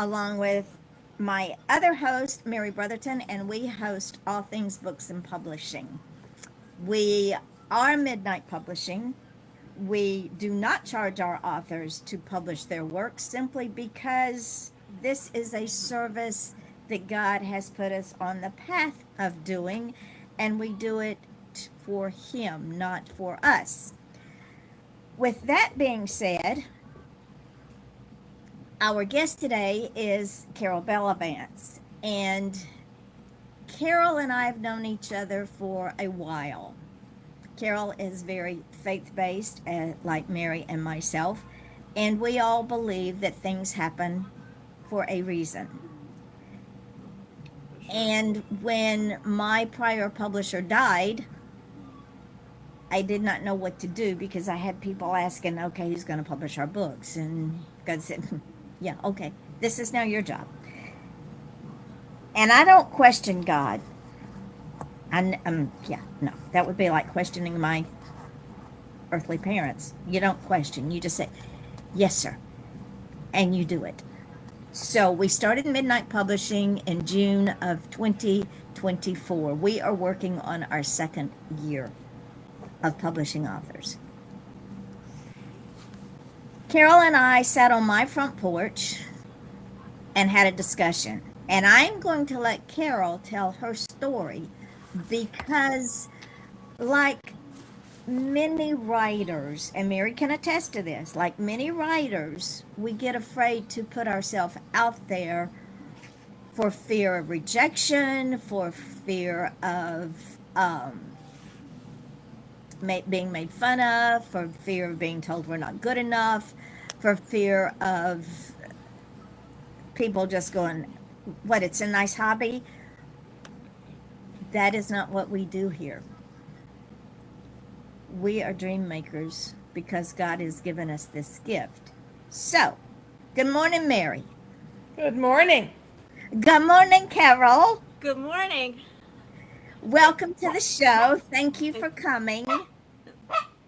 along with my other host, Mary Brotherton, and we host All Things Books and Publishing. We are Midnight Publishing. We do not charge our authors to publish their works simply because this is a service that God has put us on the path of doing, and we do it for Him, not for us. With that being said, our guest today is Carol Bellavance, and Carol and I have known each other for a while. Carol is very faith-based, like Mary and myself, and we all believe that things happen for a reason. And when my prior publisher died, I did not know what to do because I had people asking, okay, who's going to publish our books? And God said, yeah, okay, this is now your job. And I don't question God. Yeah, no, that would be like questioning my earthly parents. You don't question, you just say, yes, sir, and you do it. So we started Midnight Publishing in June of 2024. We are working on our second year of publishing authors. Carol and I sat on my front porch and had a discussion. And I'm going to let Carol tell her story because, like many writers, and Mary can attest to this, like many writers, we get afraid to put ourselves out there for fear of rejection, for fear of being made fun of, for fear of being told we're not good enough, for fear of people just going, what, it's a nice hobby? That is not what we do here. We are dream makers because God has given us this gift. So, good morning, Mary. Good morning. Good morning, Carol. Good morning. Welcome to the show. Thank you for coming.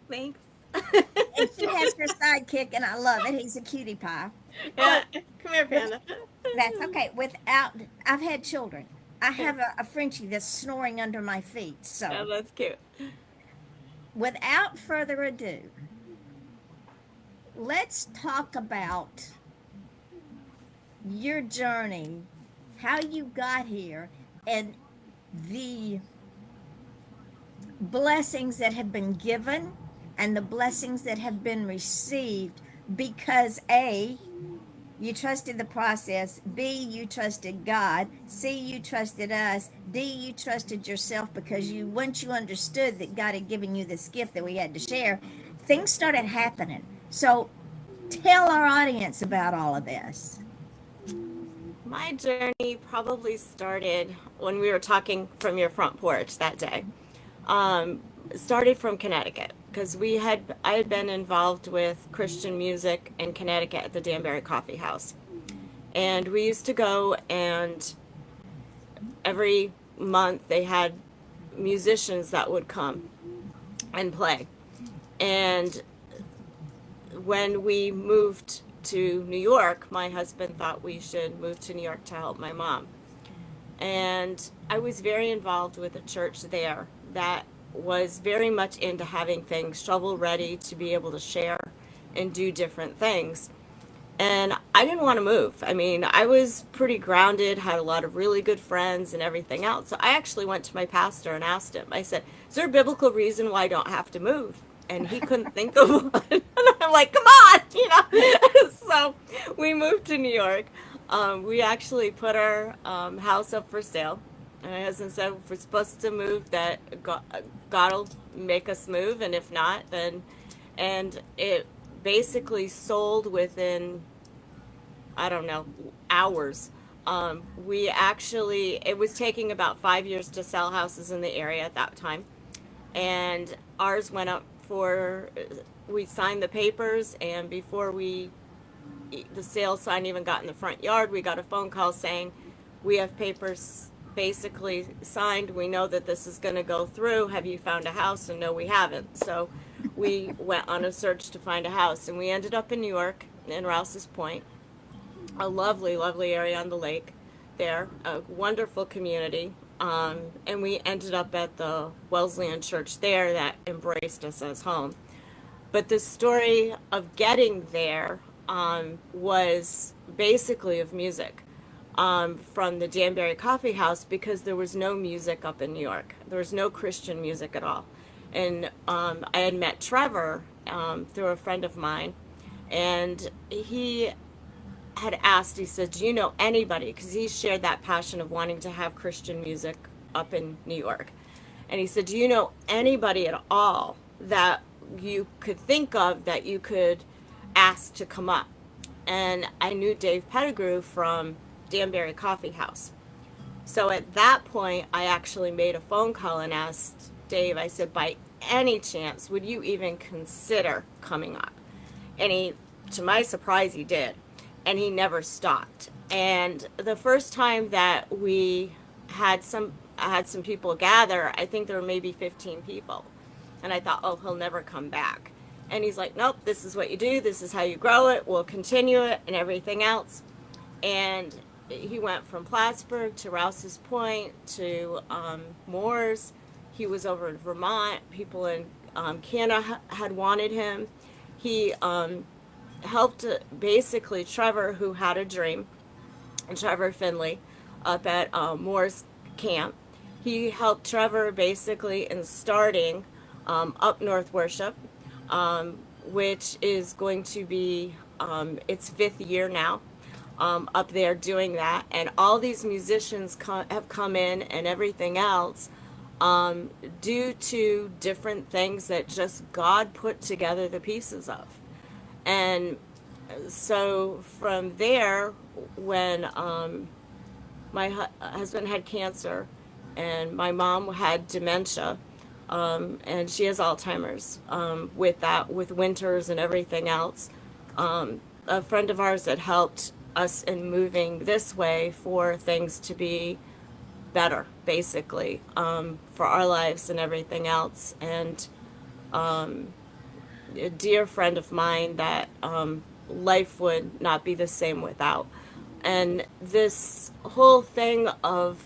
Thanks. And she has her sidekick, and I love it. He's a cutie pie. Yeah, come here, Panda. That's okay. I've had children. I have a Frenchie that's snoring under my feet. Oh, So, that's cute. without further ado, let's talk about your journey, how you got here, and the blessings that have been given and the blessings that have been received because A, you trusted the process, B, you trusted God, C, you trusted us, D, you trusted yourself because once you understood that God had given you this gift that we had to share, things started happening. So tell our audience about all of this. My journey probably started when we were talking from your front porch that day. Started from Connecticut because I had been involved with Christian music in Connecticut at the Danbury Coffee House. And we used to go, and every month they had musicians that would come and play. And when we moved to New York, my husband thought we should move to New York to help my mom. And I was very involved with a church there that was very much into having things shovel ready to be able to share and do different things. And I didn't want to move. I mean, I was pretty grounded, had a lot of really good friends and everything else. So I actually went to my pastor and asked him, I said, is there a biblical reason why I don't have to move? And he couldn't think of one. And I'm like, come on, So we moved to New York. We actually put our house up for sale. And my husband said, if we're supposed to move, that God will make us move. And if not, then, and it basically sold within, I don't know, hours. It was taking about 5 years to sell houses in the area at that time. And ours went up we signed the papers, and before the sale sign even got in the front yard, we got a phone call saying, we have papers basically signed. We know that this is going to go through. Have you found a house? And no, we haven't. So we went on a search to find a house, and we ended up in New York, in Rouse's Point. a lovely, lovely area on the lake there, a wonderful community. And we ended up at the Wesleyan church there that embraced us as home. But the story of getting there was basically of music from the Danbury Coffee House, because there was no music up in New York. There was no Christian music at all. And I had met Trevor through a friend of mine, and he had asked, he said, do you know anybody? Because he shared that passion of wanting to have Christian music up in New York. And he said, do you know anybody at all that you could think of that you could ask to come up? And I knew Dave Pettigrew from Danbury Coffee House. So at that point, I actually made a phone call and asked Dave, I said, by any chance, would you even consider coming up? And he, to my surprise, he did. And he never stopped. And the first time that we had some people gather, I think there were maybe 15 people. And I thought, oh, he'll never come back. And he's like, nope, this is what you do. This is how you grow it. We'll continue it and everything else. And he went from Plattsburgh to Rouse's Point to Moores. He was over in Vermont. People in Canada had wanted him. He helped basically Trevor, who had a dream, and Trevor Finley up at Moore's camp. He helped Trevor basically in starting Up North Worship, which is going to be its 5th year now up there doing that. And all these musicians have come in and everything else due to different things that just God put together the pieces of. And so from there, when my husband had cancer and my mom had dementia, and she has Alzheimer's with Winters and everything else, a friend of ours had helped us in moving this way for things to be better, basically, for our lives and everything else. And a dear friend of mine that life would not be the same without. And this whole thing of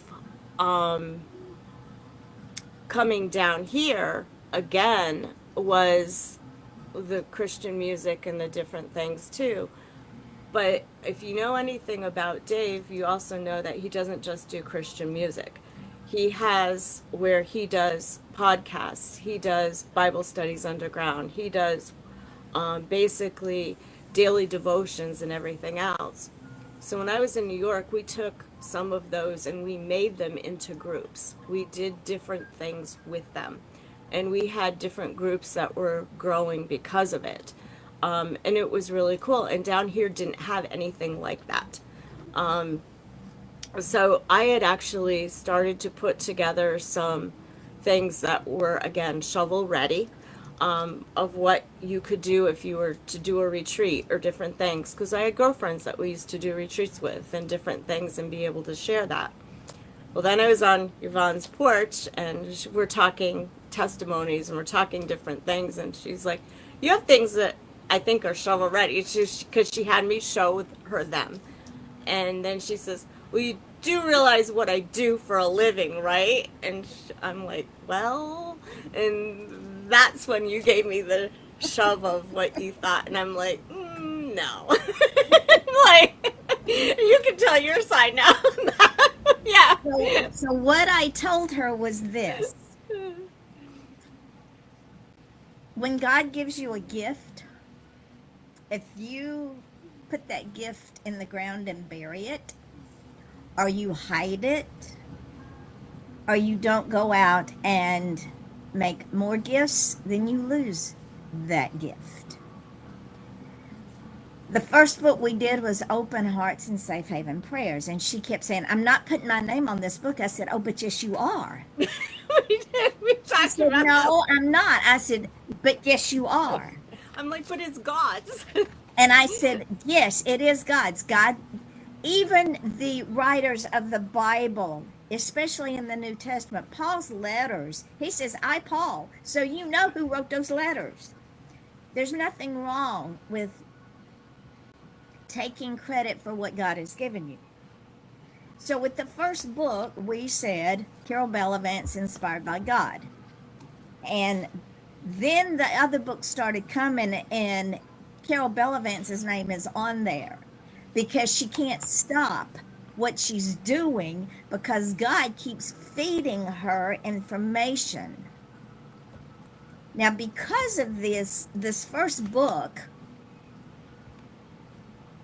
coming down here again was the Christian music and the different things too. But if you know anything about Dave, you also know that he doesn't just do Christian music. He has where he does podcasts, he does Bible studies underground, he does basically daily devotions and everything else. So when I was in New York, we took some of those and we made them into groups. We did different things with them. And we had different groups that were growing because of it. And it was really cool. And down here didn't have anything like that. So I had actually started to put together some things that were, again, shovel ready, of what you could do if you were to do a retreat or different things. Because I had girlfriends that we used to do retreats with and different things and be able to share that. Well, then I was on Yvonne's porch and we're talking testimonies and we're talking different things. And she's like, you have things that I think are shovel ready, because she had me show her them. And then she says, well, you do realize what I do for a living, right? And I'm like, well, and that's when you gave me the shove of what you thought. And I'm like, no. Like, you can tell your side now. Yeah. So what I told her was this. When God gives you a gift, if you put that gift in the ground and bury it, or you hide it, or you don't go out and make more gifts, then you lose that gift. The first book we did was Open Hearts and Safe Haven Prayers, and she kept saying, I'm not putting my name on this book. I said, oh, but yes, you are. We did. We She talked said, about no, I'm not. I said, but yes, you are. I'm like, but it's God's. And I said, yes, it is God's. God, even the writers of the Bible, especially in the New Testament, Paul's letters, he says, I, Paul. So you know who wrote those letters. There's nothing wrong with taking credit for what God has given you. So with the first book, we said Carol Bellavance, inspired by God. And then the other books started coming, and Carol Bellavance's name is on there because she can't stop what she's doing because God keeps feeding her information. Now, because of this first book,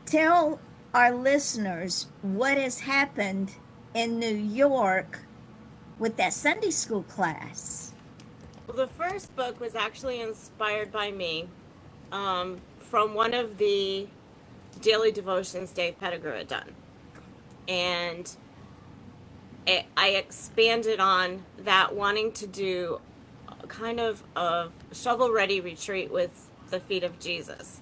tell our listeners what has happened in New York with that Sunday school class. Well, the first book was actually inspired by me from one of the daily devotions Dave Pettigrew had done. And I expanded on that, wanting to do kind of a shovel-ready retreat with the feet of Jesus,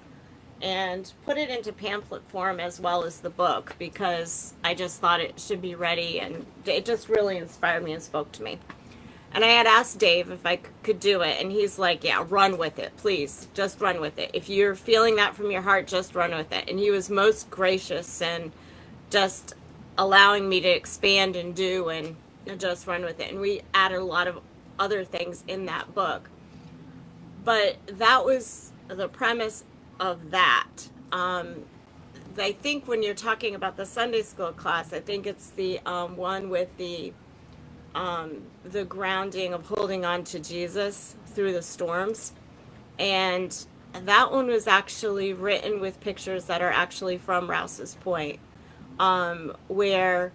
and put it into pamphlet form as well as the book because I just thought it should be ready, and it just really inspired me and spoke to me. And I had asked Dave if I could do it, and he's like, yeah, run with it, please. Just run with it. If you're feeling that from your heart, just run with it. And he was most gracious and just allowing me to expand and do and just run with it. And we added a lot of other things in that book. But that was the premise of that. I think when you're talking about the Sunday school class, I think it's the one with the grounding of holding on to Jesus through the storms. And that one was actually written with pictures that are actually from Rouse's Point, where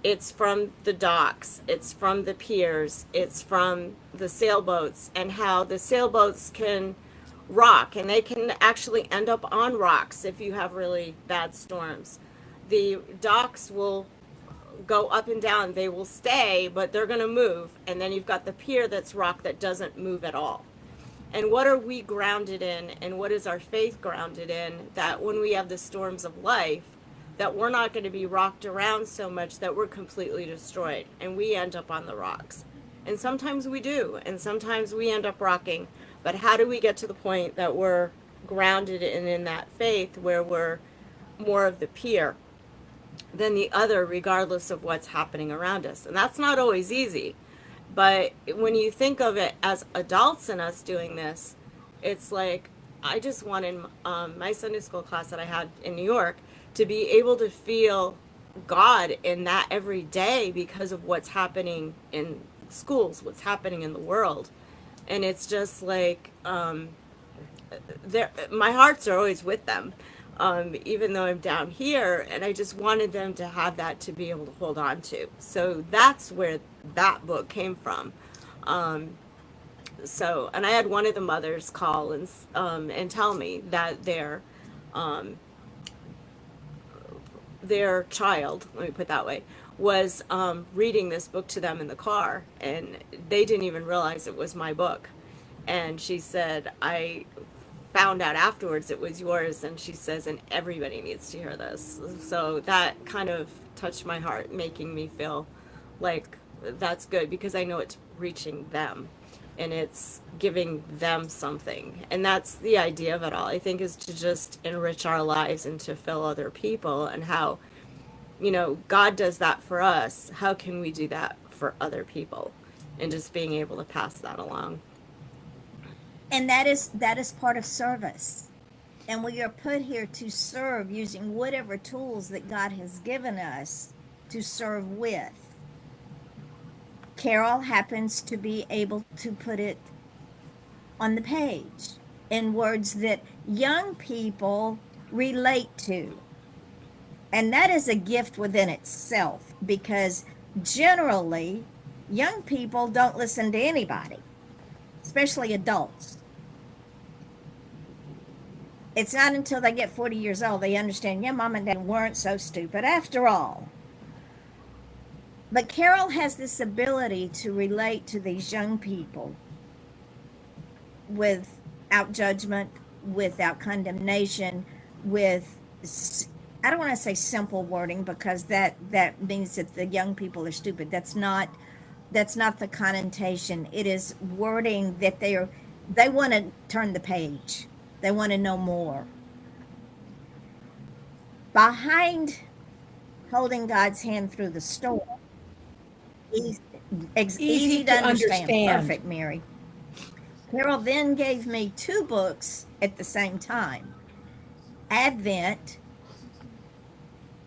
it's from the docks, it's from the piers, it's from the sailboats, and how the sailboats can rock, and they can actually end up on rocks if you have really bad storms. The docks will go up and down, they will stay, but they're going to move, and then you've got the pier that's rock that doesn't move at all. And what are we grounded in, and what is our faith grounded in, that when we have the storms of life, that we're not going to be rocked around so much that we're completely destroyed and we end up on the rocks. And sometimes we do, and sometimes we end up rocking. But how do we get to the point that we're grounded in that faith where we're more of the pier than the other, regardless of what's happening around us? And that's not always easy. But when you think of it as adults and us doing this, it's like I just wanted my Sunday school class that I had in New York to be able to feel God in that every day because of what's happening in schools, what's happening in the world. And it's just like my hearts are always with them, even though I'm down here, and I just wanted them to have that to be able to hold on to. So that's where that book came from. So, and I had one of the mothers call and tell me that their child, let me put it that way, was reading this book to them in the car, and they didn't even realize it was my book. And she said, I found out afterwards it was yours, and she says, and everybody needs to hear this. So that kind of touched my heart, making me feel like that's good, because I know it's reaching them and it's giving them something. And that's the idea of it all, I think, is to just enrich our lives and to fill other people. And how, God does that for us, how can we do that for other people? And just being able to pass that along. And that is part of service. And we are put here to serve using whatever tools that God has given us to serve with. Carol happens to be able to put it on the page in words that young people relate to. And that is a gift within itself, because generally young people don't listen to anybody, especially adults. It's not until they get 40 years old they understand, yeah, mom and dad weren't so stupid after all. But Carol has this ability to relate to these young people without judgment, without condemnation, with, I don't want to say simple wording, because that means that the young people are stupid. That's not the connotation. It is wording that they want to turn the page. They want to know more. behind holding God's hand through the storm, easy, easy to understand. Perfect, Mary. Carol then gave me 2 books at the same time. Advent,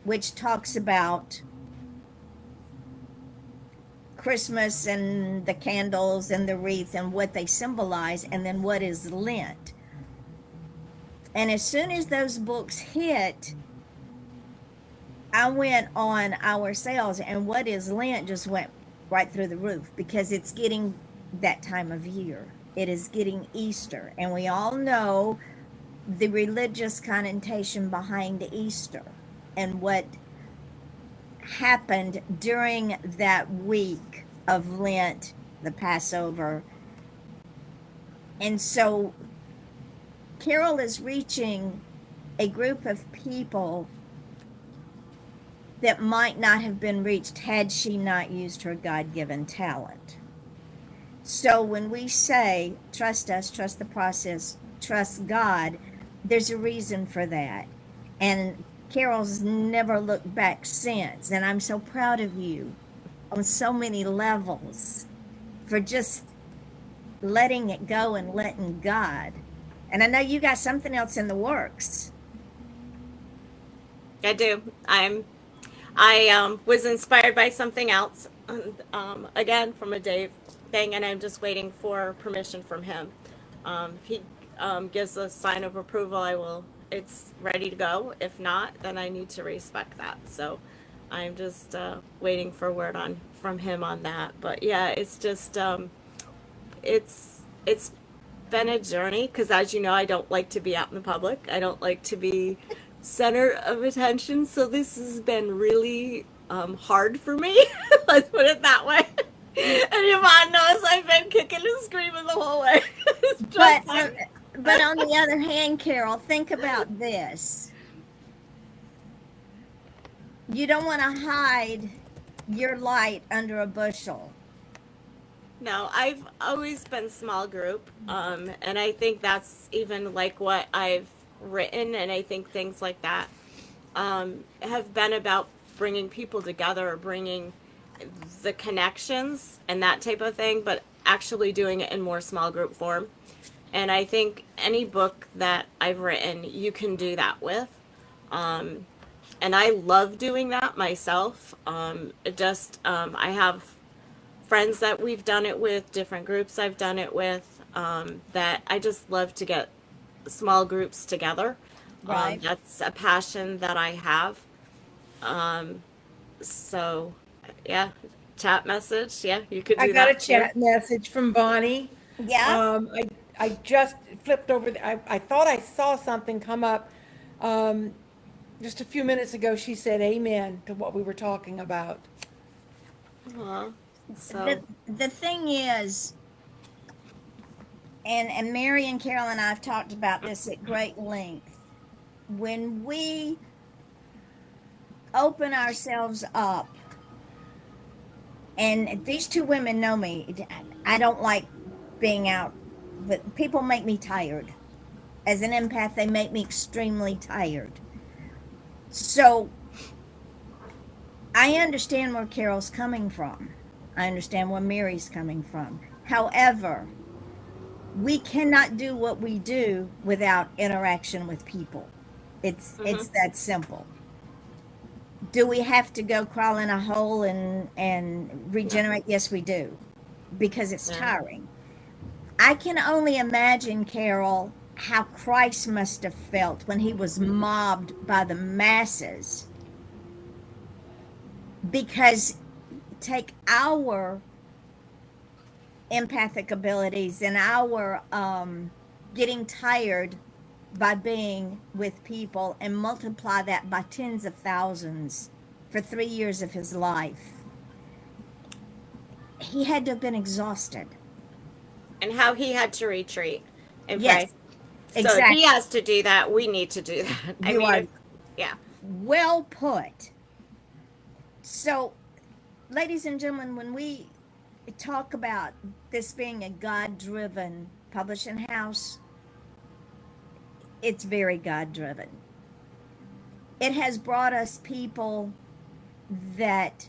which talks about Christmas and the candles and the wreath and what they symbolize, and then what is Lent. And as soon as those books hit, I went on our sales, and what is Lent just went right through the roof, because it's getting that time of year. It is getting Easter, and we all know the religious connotation behind Easter and what happened during that week of Lent, the Passover. And so Carol is reaching a group of people that might not have been reached had she not used her God-given talent. So when we say, trust us, trust the process, trust God, there's a reason for that. And Carol's never looked back since. And I'm so proud of you on so many levels for just letting it go and letting God. And I know you got something else in the works. I do. I was inspired by something else, again from a Dave thing, and I'm just waiting for permission from him. If he gives a sign of approval, I will. It's ready to go. If not, then I need to respect that. So I'm just waiting for word on from him on that. But yeah, it's just it's been a journey, because as you know, I don't like to be out in the public. I don't like to be center of attention. So this has been really hard for me. Let's put it that way. And Yvonne knows I've been kicking and screaming the whole way. But on the other hand, Carol, think about this. You don't want to hide your light under a bushel. No, I've always been small group, and I think that's even like what I've written, and I think things like that have been about bringing people together, or bringing the connections and that type of thing, but actually doing it in more small group form. And I think any book that I've written, you can do that with. And I love doing that myself. I have friends that we've done it with, different groups I've done it with, that I just love to get small groups together. Right. That's a passion that I have. So, yeah, chat message. Yeah, you could do I got that a too. chat message from Bonnie. Yeah. I just flipped over. I thought I saw something come up just a few minutes ago. She said amen to what we were talking about. Uh, so, The thing is, and Mary and Carol and I have talked about this at great length. When we open ourselves up, and these 2 women know me, I don't like being out, but people make me tired. As an empath, they make me extremely tired. So I understand where Carol's coming from. I understand where Mary's coming from. However, we cannot do what we do without interaction with people. It's that simple. Do we have to go crawl in a hole and regenerate? Yes, we do, because it's tiring. I can only imagine, Carol, how Christ must have felt when he was mobbed by the masses. Because take our empathic abilities and our getting tired by being with people, and multiply that by tens of thousands for 3 years of his life. He had to have been exhausted. and how he had to retreat and Yes, pray. So if exactly. he has to do that, we need to do that. You are yeah. well put. So, ladies and gentlemen, when we talk about this being a God-driven publishing house, it's very God-driven. it has brought us people that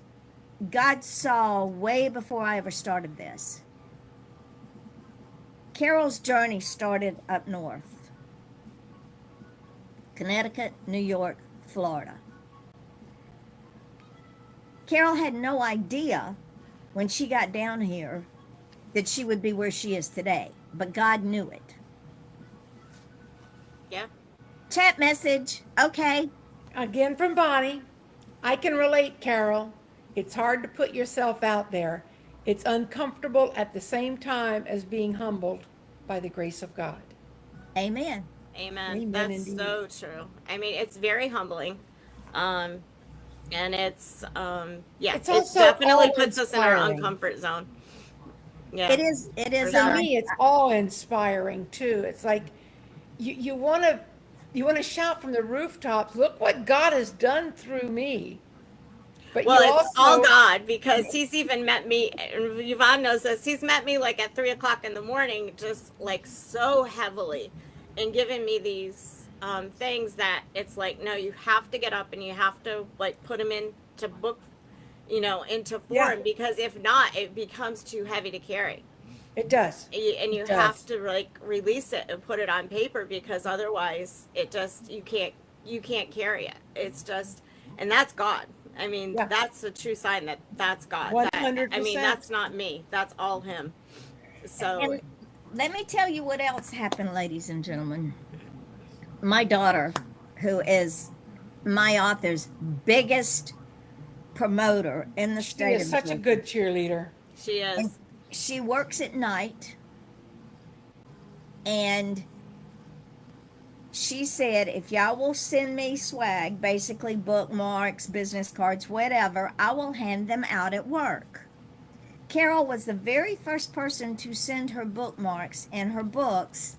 God saw way before I ever started this. Carol's journey started up north, Connecticut, New York, Florida. Carol had no idea when she got down here that she would be where she is today, but God knew it. Yeah. Chat message, okay. Again from Bonnie. I can relate, Carol. It's hard to put yourself out there. It's uncomfortable at the same time as being humbled by the grace of God. Amen. Amen. Amen, That's indeed. so true. I mean, it's very humbling. Um, and yeah, It's it also definitely puts us in our awe-inspiring. uncomfort zone. Yeah. It is, For me, it's awe-inspiring too. It's like you want to shout from the rooftops, look what God has done through me. But Well, you it's all also, God because he's even met me, and Yvonne knows this. He's met me like at 3 o'clock in the morning, just like so heavily, and given me these things that it's like, no, you have to get up and you have to like put them into book, into Yeah. form, because if not, it becomes too heavy to carry. it does. And you It have does. to like release it and put it on paper, because otherwise it just you can't carry it. It's just, and that's God. I mean, Yeah. that's a true sign that that's God. I mean, 100%. that's not me. That's all him. So and let me tell you what else happened, ladies and gentlemen. My daughter, who is my author's biggest promoter in the She state is of such a Georgia, good cheerleader. she and is. she works at night, and she said, if y'all will send me swag, basically bookmarks, business cards, whatever, I will hand them out at work. Carol was the very first person to send her bookmarks and her books.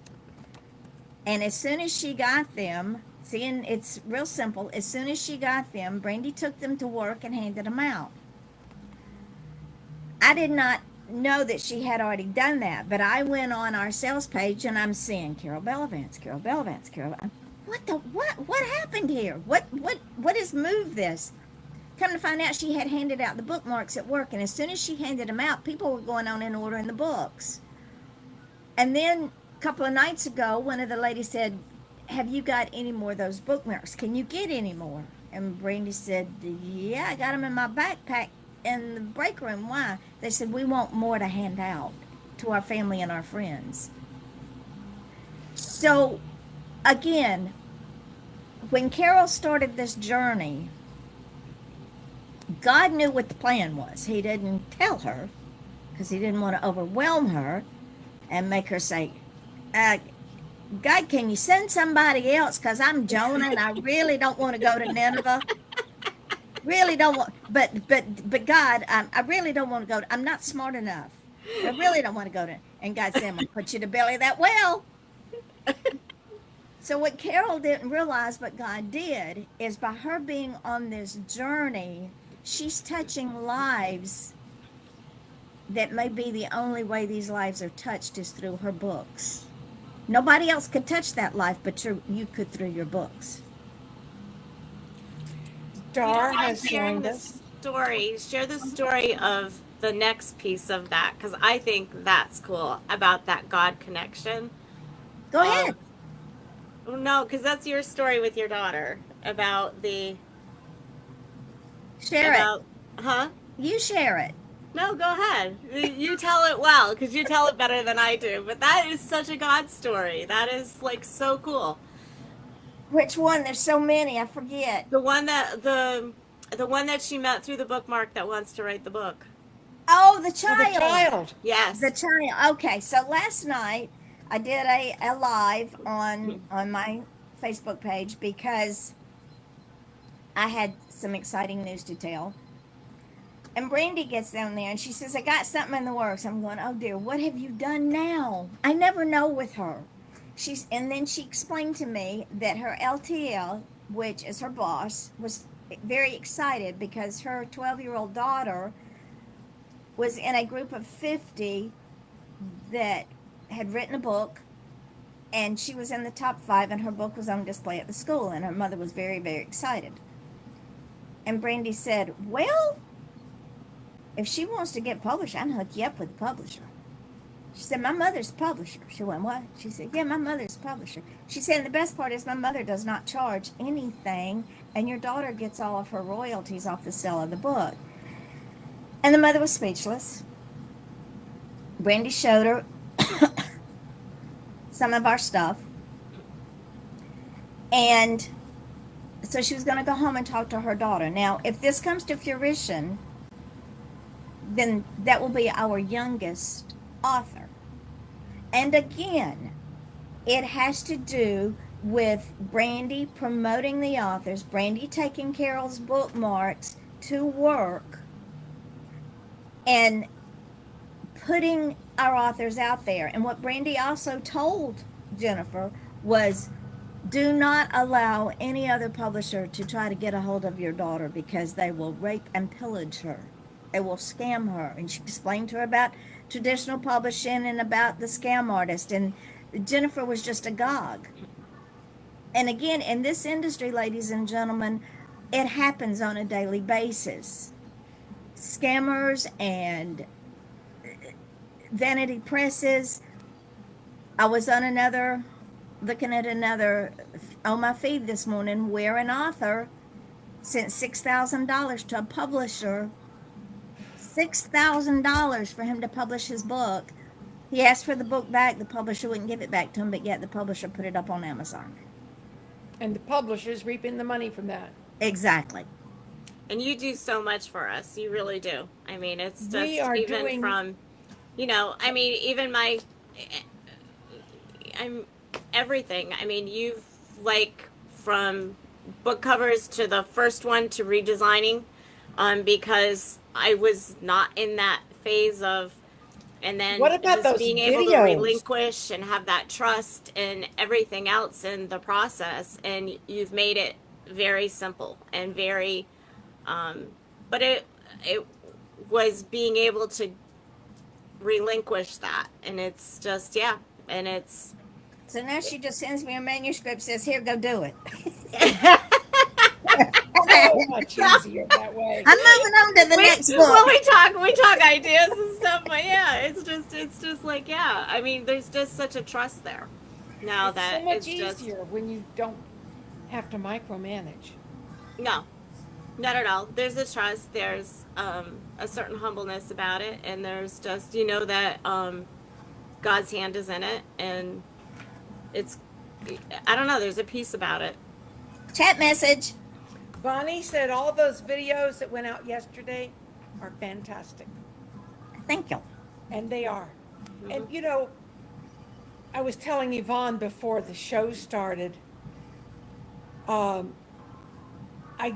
And as soon as she got them, seeing it's real simple, as soon as she got them, Brandy took them to work and handed them out. I did not know that she had already done that, but I went on our sales page and I'm seeing Carol Bellavance, Carol Bellavance, Carol. What happened here? What has moved this? Come to find out, she had handed out the bookmarks at work, and as soon as she handed them out, people were going on and ordering the books. And then a couple of nights ago, one of the ladies said, have you got any more of those bookmarks? Can you get any more? And Brandy said, yeah, I got them in my backpack in the break room. Why? They said, we want more to hand out to our family and our friends. So, again, when Carol started this journey, God knew what the plan was. He didn't tell her because he didn't want to overwhelm her and make her say, God, can you send somebody else? Because I'm Jonah and I really don't want to go to Nineveh. Really don't want, but God, I really don't want to go. I'm not smart enough. I really don't want to go to. And God said, I'm going to put you to belly that well. So what Carol didn't realize, but God did, is by her being on this journey, she's touching lives that may be the only way these lives are touched is through her books. Nobody else could touch that life, but you could through your books. Dar I'm has sharing joined the us. story. Share the story of the next piece of that, because I think that's cool about that God connection. Go ahead. No, because that's your story with your daughter about Share about, huh? it. You share it. No, go ahead. You tell it well, because you tell it better than I do. But that is such a God story. That is like so cool. Which one? There's so many. I forget. The one that she met through the bookmark that wants to write the book. Oh, the Oh, child. the child. Yes. The child. Okay, so last night I did a live on my Facebook page because I had some exciting news to tell. And Brandy gets down there and she says, I got something in the works. I'm going, oh dear, what have you done now? I never know with her. And then she explained to me that her LTL, which is her boss, was very excited because her 12-year-old daughter was in a group of 50 that had written a book and she was in the top 5, and her book was on display at the school, and her mother was very, very excited. And Brandy said, well, if she wants to get published, I can hook you up with a publisher. She said, my mother's a publisher. She went, what? She said, yeah, my mother's a publisher. She said, and the best part is my mother does not charge anything, and your daughter gets all of her royalties off the sale of the book. And the mother was speechless. Brandy showed her some of our stuff. And so she was going to go home and talk to her daughter. Now, if this comes to fruition, then that will be our youngest author. And again, it has to do with Brandy promoting the authors, Brandy taking Carol's bookmarks to work, and putting our authors out there. And what Brandy also told Jennifer was, do not allow any other publisher to try to get a hold of your daughter, because they will rape and pillage her. They will scam her. And she explained to her about traditional publishing and about the scam artist. And Jennifer was just agog. And again, in this industry, ladies and gentlemen, it happens on a daily basis. Scammers and vanity presses. I was on looking at another on my feed this morning where an author sent $6,000 to a publisher. $6,000 for him to publish his book. He asked for the book back. The publisher wouldn't give it back to him, but yet the publisher put it up on Amazon. And the publisher's reaping the money from that. Exactly. And you do so much for us. You really do. I mean, it's just We are even doing- from, I mean, even I'm everything. I mean, you've from book covers to the first one to redesigning, because I was not in that phase of, and then What about just those being able to videos? relinquish and have that trust and everything else in the process. And you've made it very simple and very, but it was being able to relinquish that. And it's just, yeah. And it's, So now she just sends me a manuscript, says, here, go do it. So much easier that way. I'm moving on to the next book. Well, we talk ideas and stuff, but yeah, it's just like, yeah. I mean, there's just such a trust there now It's that so much it's just easier when you don't have to micromanage. no, not at all. There's a trust. There's a certain humbleness about it, and there's just that God's hand is in it, and it's I don't know. There's a peace about it. Chat message. Bonnie said all those videos that went out yesterday are fantastic. Thank you. And they are. And I was telling Yvonne before the show started, I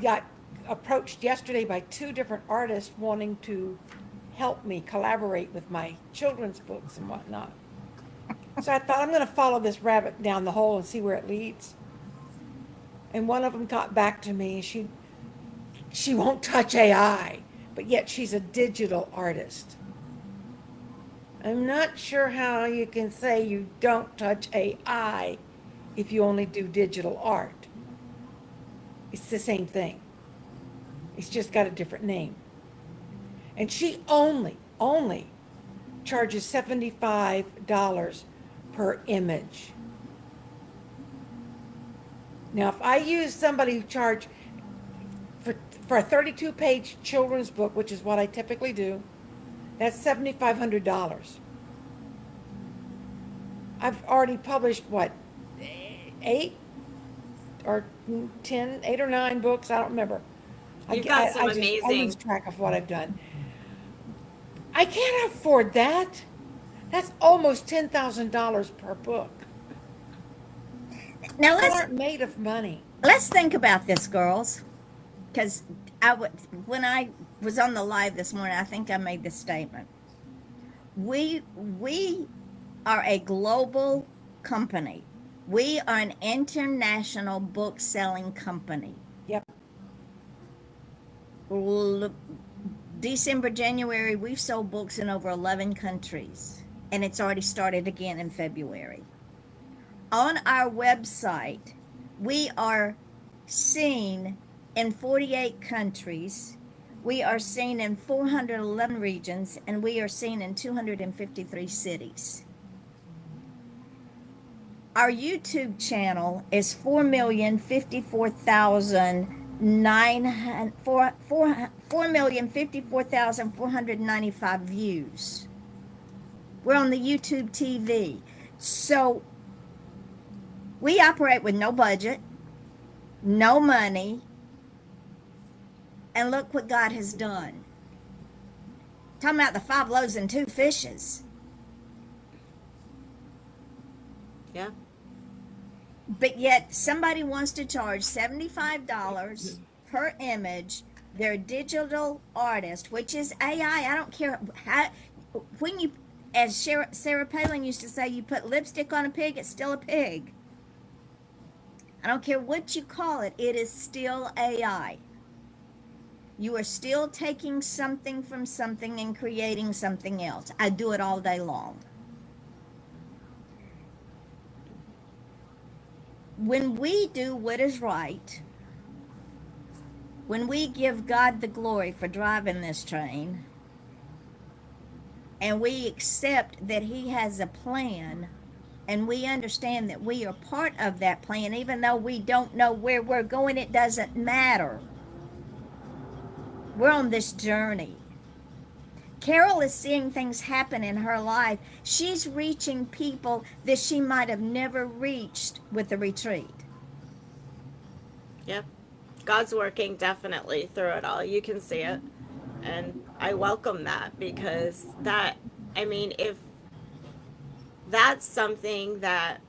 got approached yesterday by 2 different artists wanting to help me collaborate with my children's books and whatnot. So I thought, I'm going to follow this rabbit down the hole and see where it leads. And one of them got back to me. She won't touch AI, but yet she's a digital artist. I'm not sure how you can say you don't touch AI if you only do digital art. It's the same thing. It's just got a different name. And she only charges $75 per image. Now, if I use somebody who charge for a 32-page children's book, which is what I typically do, that's $7,500. I've already published, 8 or 10, 8 or 9 books, I don't remember. You've got some I amazing. lose track of what I've done. I can't afford that. That's almost $10,000 per book. Now They aren't made of money. let's think about this, girls, because when I was on the live this morning, I think I made this statement. We are a global company. We are an international book selling company. Yep. December, January, we've sold books in over 11 countries, and it's already started again in February. on our website, we are seen in 48 countries. We are seen in 411 regions, and we are seen in 253 cities. Our YouTube channel is 4,054,495 views. We're on the YouTube TV. So we operate with no budget, no money, and look what God has done. Talking about the 5 loaves and 2 fishes. Yeah. But yet somebody wants to charge $75 per image. They're a digital artist, which is AI. I don't care how, when you, as Sarah Palin used to say, you put lipstick on a pig, it's still a pig. I don't care what you call it, it is still AI. You are still taking something from something and creating something else. I do it all day long. When we do what is right, when we give God the glory for driving this train, and we accept that He has a plan, and we understand that we are part of that plan, even though we don't know where we're going, it doesn't matter. We're on this journey. Carol is seeing things happen in her life. She's reaching people that she might have never reached with the retreat. Yep. God's working definitely through it all. You can see it. And I welcome that, because that, I mean, if that's something that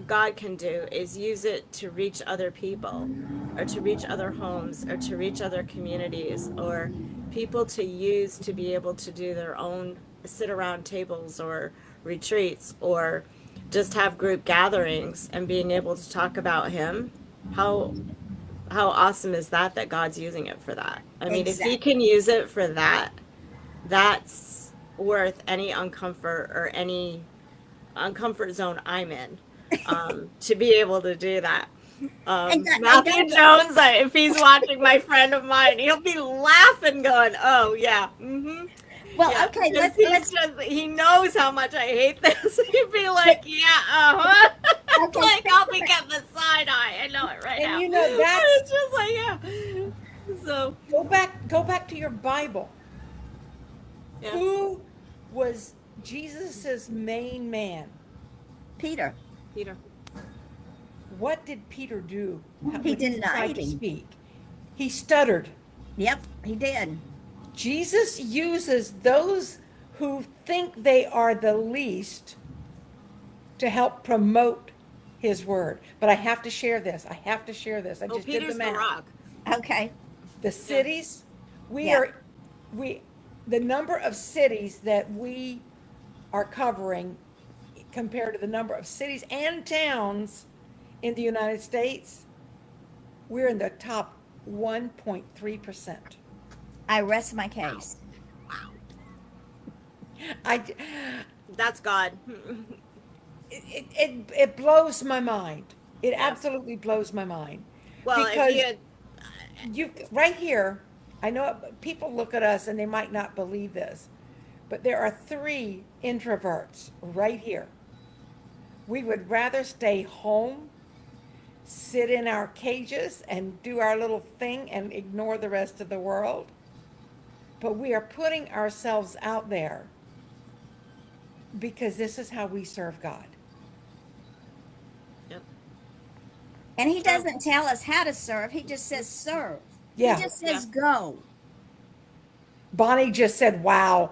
God can do, is use it to reach other people, or to reach other homes, or to reach other communities, or people to use to be able to do their own sit around tables or retreats, or just have group gatherings and being able to talk about Him. How awesome is that, that God's using it for that? I mean, if He can use it for that, that's worth any uncomfort or any uncomfort zone I'm in, to be able to do that. Matthew Jones, if he's watching, my friend of mine, he'll be laughing, going, "Oh yeah, mm-hmm." Well, Yeah, okay, let's he knows how much I hate this. He'd be like, "Yeah, uh-huh." okay, Like, I'll be getting the side eye. I know it right And now. you know, that's, It's just like, yeah. So go back to your Bible. yeah. Who was Jesus's main man? Peter. Peter. What did Peter do? He when denied tried to Him. speak? He stuttered. Yep, he did. Jesus uses those who think they are the least to help promote His word. But I have to share this. I have to share this. I Oh, just Peter's did the the math. rock. Okay. The cities, Yeah. the number of cities that we are covering compared to the number of cities and towns in the United States, we're in the top 1.3%. I rest my case. I, That's God. it blows my mind. It Yeah. absolutely blows my mind. Well, Because if you had, you right here, I know people look at us and they might not believe this, but there are 3 introverts right here. We would rather stay home, sit in our cages and do our little thing and ignore the rest of the world. But we are putting ourselves out there because this is how we serve God. yep. And He doesn't tell us how to serve, He just says serve. Yeah. He just says go. Bonnie just said, wow.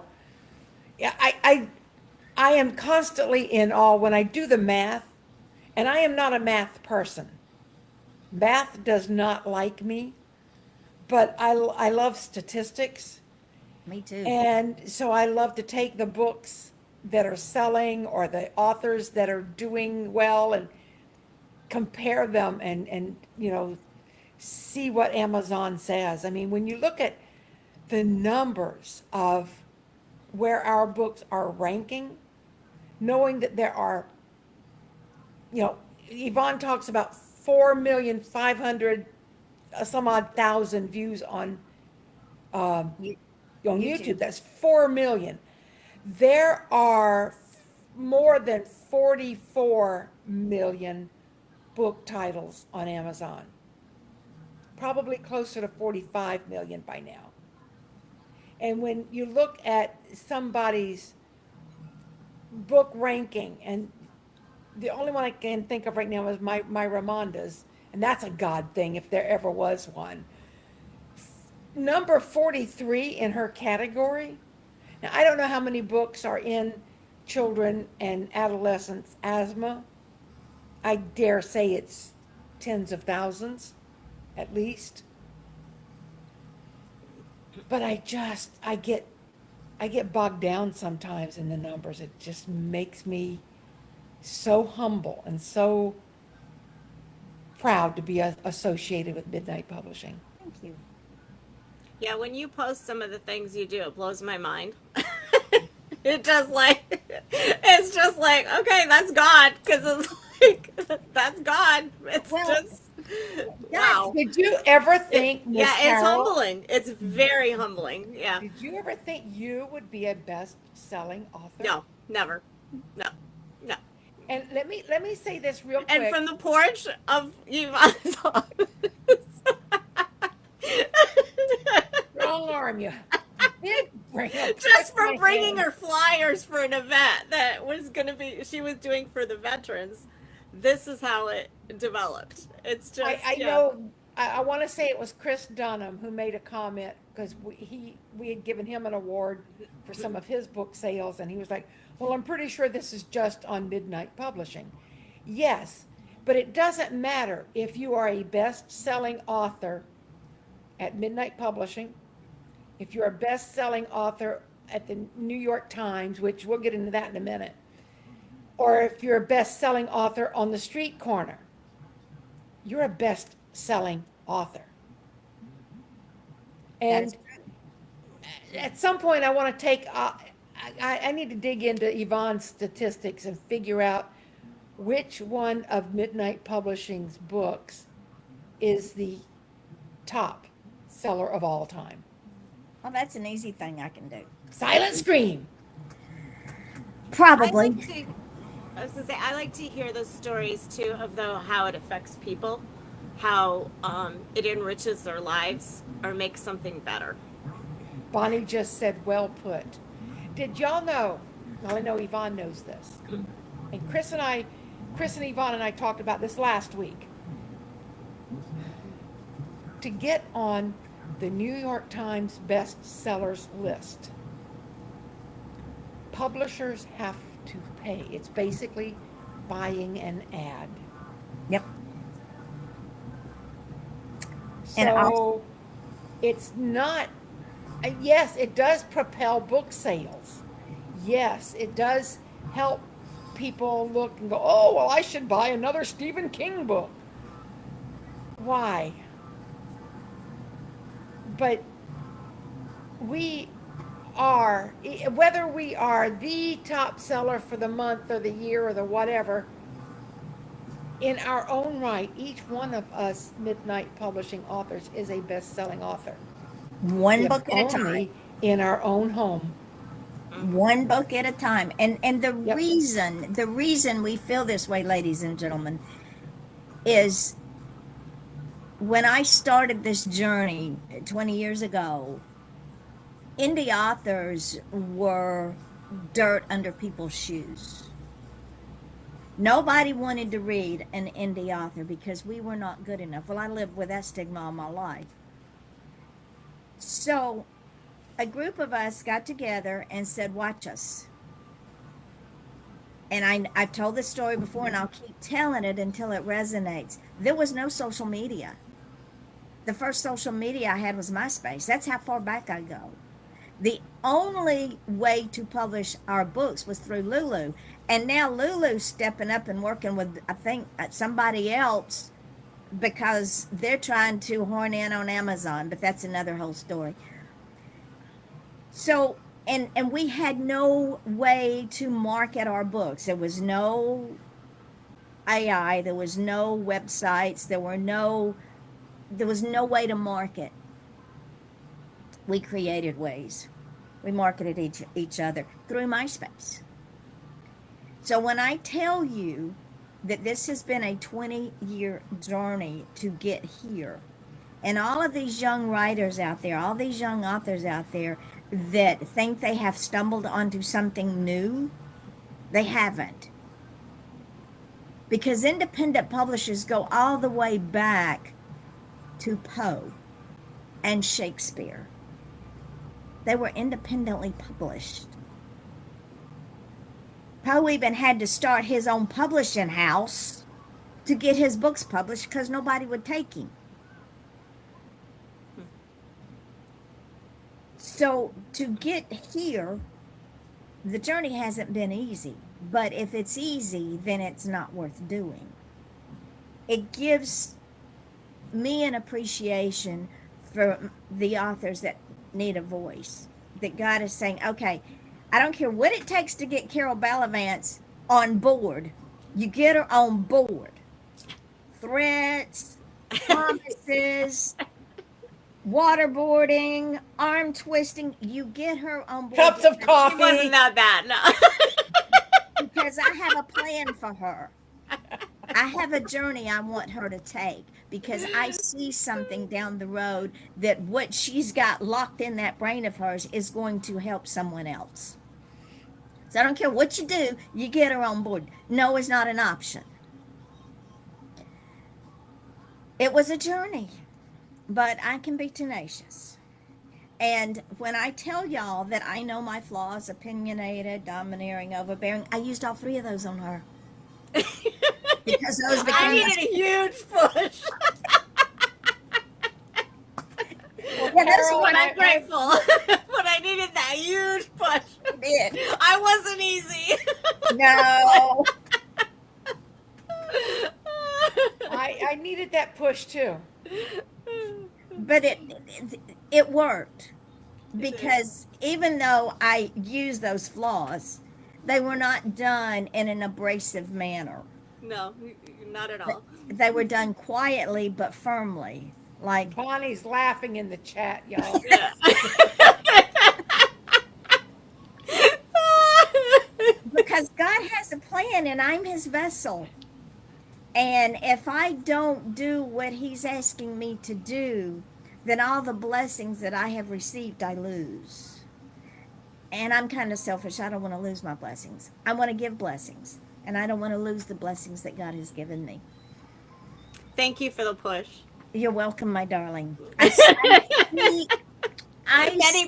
Yeah, I am constantly in awe when I do the math, and I am not a math person. Math does not like me, but I love statistics. Me too. And so I love to take the books that are selling or the authors that are doing well and compare them and see what Amazon says. I mean, when you look at the numbers of where our books are ranking, knowing that there are, Yvonne talks about 4,500,000 some odd thousand views um, You, on YouTube. YouTube. That's 4 million. There are more than 44 million book titles on Amazon. Probably closer to 45 million by now. And when you look at somebody's book ranking, and the only one I can think of right now is my Ramonda's, and that's a God thing if there ever was one. Number 43 in her category. Now, I don't know how many books are in children and adolescents asthma. I dare say it's tens of thousands, at least. But I get bogged down sometimes in the numbers. It just makes me so humble and so proud to be associated with Midnight Publishing. Thank you. Yeah, when you post some of the things you do, it blows my mind. It's just like, okay, that's God, because it's like, that's God. It's Well, just, God, wow. Did you ever think, Miss Yeah, it's Carol, humbling. It's very humbling. Yeah. did you ever think you would be a best-selling author? No, never. No, no. And let me say this real And quick. from the porch of Yvonne's office. I'll alarm you. Did bring up Just for my bringing hand. her flyers for an event that was going to be, she was doing for the veterans. This is how it developed. It's just, I yeah. know. I want to say it was Chris Dunham who made a comment because we had given him an award for some of his book sales, and he was like, "Well, I'm pretty sure this is just on Midnight Publishing." Yes, but it doesn't matter if you are a best-selling author at Midnight Publishing, if you're a best-selling author at the New York Times, which we'll get into that in a minute, or if you're a best-selling author on the street corner. You're a best-selling author. that is And at some point, I want to take, I need to dig into Yvonne's statistics and figure out which one of Midnight Publishing's books is the top seller of all time. well, that's an easy thing I can do. Silent Scream. Probably. I was gonna say, I like to hear those stories too of how it affects people, how it enriches their lives or makes something better. Bonnie just said, well put. Did y'all know? Well, I know Yvonne knows this. And Chris and Yvonne and I talked about this last week. To get on the New York Times bestsellers list, publishers have to pay. It's basically buying an ad. Yep. So And it's not, yes, it does propel book sales. Yes, it does help people look and go, oh, well, I should buy another Stephen King book. Why? But we are, whether we are the top seller for the month or the year or the whatever, in our own right, each one of us Midnight Publishing authors is a best-selling author. one If book at a time. only in our own home. One book at a time. And the Yep. reason we feel this way, ladies and gentlemen, is when I started this journey 20 years ago, indie authors were dirt under people's shoes. Nobody wanted to read an indie author because we were not good enough. Well, I lived with that stigma all my life. So a group of us got together and said, watch us. And I've told this story before, and I'll keep telling it until it resonates. There was no social media. The first social media I had was MySpace. That's how far back I go. The only way to publish our books was through Lulu. And now Lulu's stepping up and working with, I think, somebody else because they're trying to horn in on Amazon, but that's another whole story. So, and we had no way to market our books. There was no AI. There was no websites. There was no way to market. We created ways. We marketed each other through MySpace. So when I tell you that this has been a 20-year journey to get here, and all of these young writers out there, all these young authors out there that think they have stumbled onto something new, they haven't. Because independent publishers go all the way back to Poe and Shakespeare. They were independently published. Poe even had to start his own publishing house to get his books published because nobody would take him. So to get here, the journey hasn't been easy. But if it's easy, then it's not worth doing. It gives me an appreciation for the authors that need a voice. That God is saying, okay, I don't care what it takes to get Carol Bellavance on board. You get her on board. Threats, promises, waterboarding, arm twisting. You get her on board. Cups of It coffee. wasn't that bad, no. Because I have a plan for her. I have a journey I want her to take because I see something down the road that what she's got locked in that brain of hers is going to help someone else. So I don't care what you do, you get her on board. No is not an option. It was a journey, but I can be tenacious. And when I tell y'all that I know my flaws, opinionated, domineering, overbearing, I used all three of those on her. Because those I became needed a huge push. yeah, those Carol, were But my I'm grateful. But I needed that huge push. did. I wasn't easy. No. I needed that push too. But it worked because even though I used those flaws, they were not done in an abrasive manner. No, not at all. They were done quietly but firmly. Like, Bonnie's laughing in the chat, y'all. Yeah. because God has a plan and I'm his vessel. And if I don't do what he's asking me to do, then all the blessings that I have received, I lose. And I'm kind of selfish. I don't want to lose my blessings. I want to give blessings. And I don't want to lose the blessings that God has given me. Thank you for the push. You're welcome, my darling. Many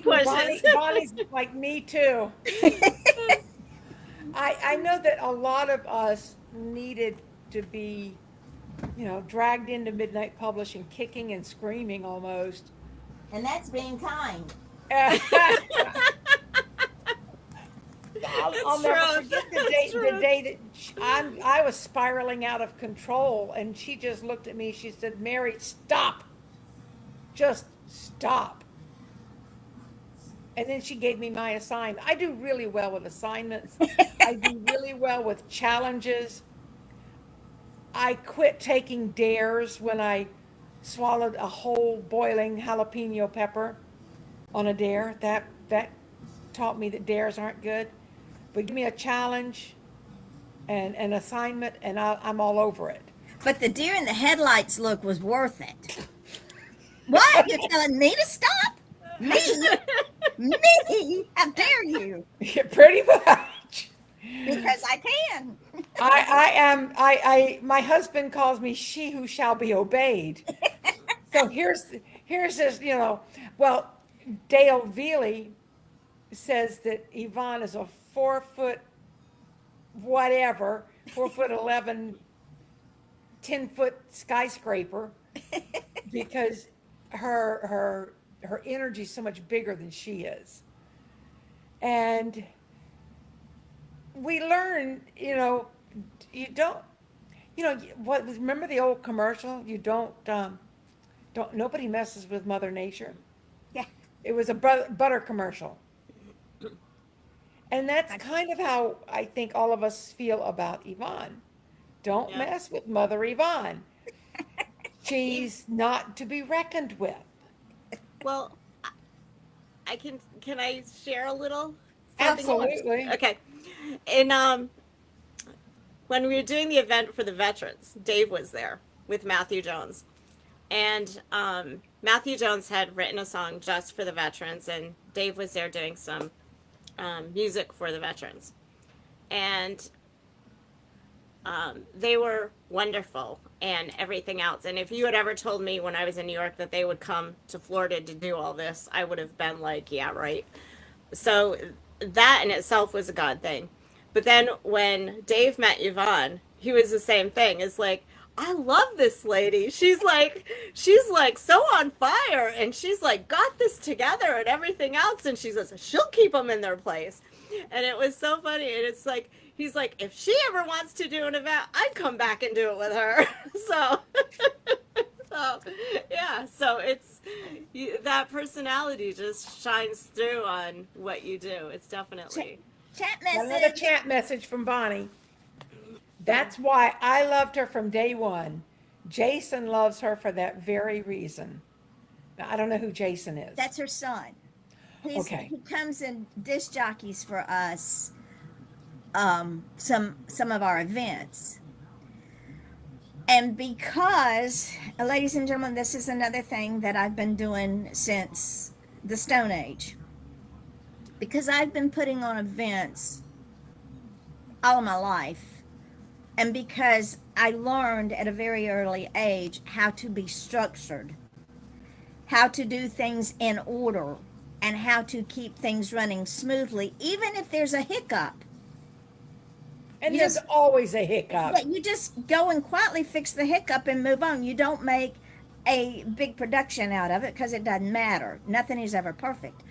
pushes. Bonnie's like me too. I know that a lot of us needed to be, dragged into midnight publishing, kicking and screaming almost. And that's being kind. I'll never forget the day that I was spiraling out of control, and she just looked at me. She said, "Mary, stop. Just stop." And then she gave me my assignment. I do really well with assignments. I do really well with challenges. I quit taking dares when I swallowed a whole boiling jalapeno pepper on a dare. That taught me that dares aren't good. But give me a challenge and an assignment, and I'm all over it. But the deer in the headlights look was worth it. What? You're telling me to stop? Me? Me? How dare you? Pretty much. Because I can. My husband calls me she who shall be obeyed. So here's this, well, Dale Veely says that Yvonne is a 4 foot whatever, 4'11", 10-foot skyscraper because her energy is so much bigger than she is. And we learn, you don't, what, remember the old commercial? You don't, nobody messes with Mother Nature. Yeah. It was a butter commercial. And that's kind of how I think all of us feel about Yvonne. Don't Yeah. mess with Mother Yvonne. She's not to be reckoned with. Well, I can I share a little something? Absolutely. Okay. And when we were doing the event for the veterans, Dave was there with Matthew Jones. And Matthew Jones had written a song just for the veterans, and Dave was there doing some music for the veterans. And they were wonderful and everything else. And if you had ever told me when I was in New York that they would come to Florida to do all this, I would have been like, yeah, right. So that in itself was a God thing. But then when Dave met Yvonne, he was the same thing. It's like, I love this lady. She's like so on fire, and she's like got this together and everything else. And she says she'll keep them in their place. And it was so funny. And it's like, he's like, if she ever wants to do an event, I'd come back and do it with her. So, so yeah, so it's that personality just shines through on what you do. It's definitely Chat Another message. chat message from Bonnie. That's why I loved her from day one. Jason loves her for that very reason. Now, I don't know who Jason is. That's her son. Okay. He comes and disc jockeys for us some of our events. And because, ladies and gentlemen, this is another thing that I've been doing since the Stone Age. Because I've been putting on events all of my life, and because I learned at a very early age how to be structured, how to do things in order, and how to keep things running smoothly, even if there's a hiccup. And You there's just- always a hiccup. But you just go and quietly fix the hiccup and move on. You don't make a big production out of it because it doesn't matter. Nothing is ever perfect.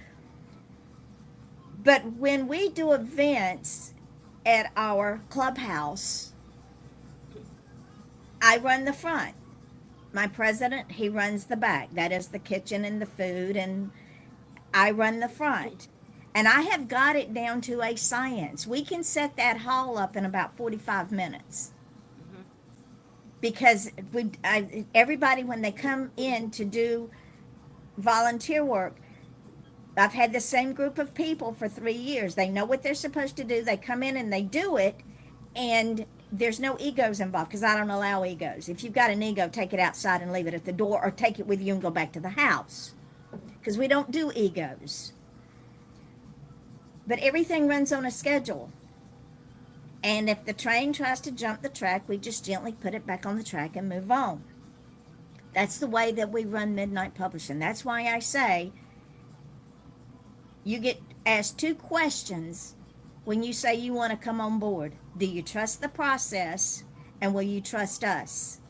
But when we do events at our clubhouse, I run the front. My president, he runs the back. That is the kitchen and the food, and I run the front. And I have got it down to a science. We can set that hall up in about 45 minutes. Because everybody, when they come in to do volunteer work, I've had the same group of people for 3 years. They know what they're supposed to do. They come in and they do it, and there's no egos involved because I don't allow egos. If you've got an ego, take it outside and leave it at the door, or take it with you and go back to the house, because we don't do egos. But everything runs on a schedule. And if the train tries to jump the track, we just gently put it back on the track and move on. That's the way that we run Midnight Publishing. That's why I say you get asked 2 questions when you say you want to come on board. Do you trust the process, and will you trust us?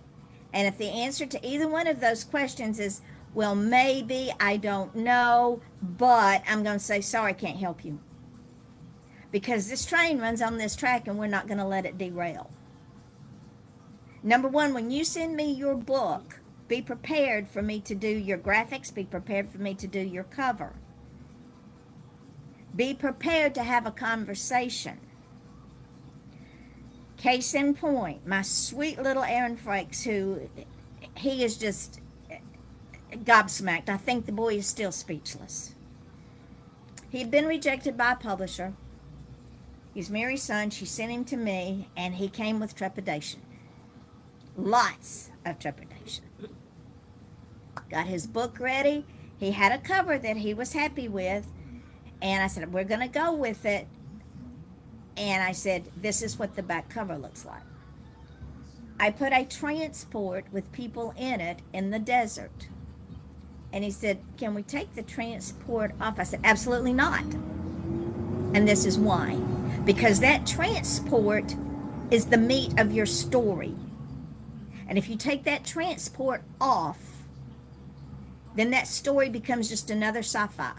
And if the answer to either one of those questions is, well, maybe, I don't know, but I'm going to say, sorry, can't help you. Because this train runs on this track and we're not going to let it derail. Number one, when you send me your book, be prepared for me to do your graphics, be prepared for me to do your cover. Be prepared to have a conversation. Case in point, my sweet little Aaron Frakes, who he is just gobsmacked. I think the boy is still speechless. He'd been rejected by a publisher. He's Mary's son. She sent him to me, and he came with trepidation. Lots of trepidation. Got his book ready. He had a cover that he was happy with, and I said, we're going to go with it. And I said, this is what the back cover looks like. I put a transport with people in it in the desert. And he said, can we take the transport off? I said, absolutely not. And this is why. Because that transport is the meat of your story. And if you take that transport off, then that story becomes just another sci-fi.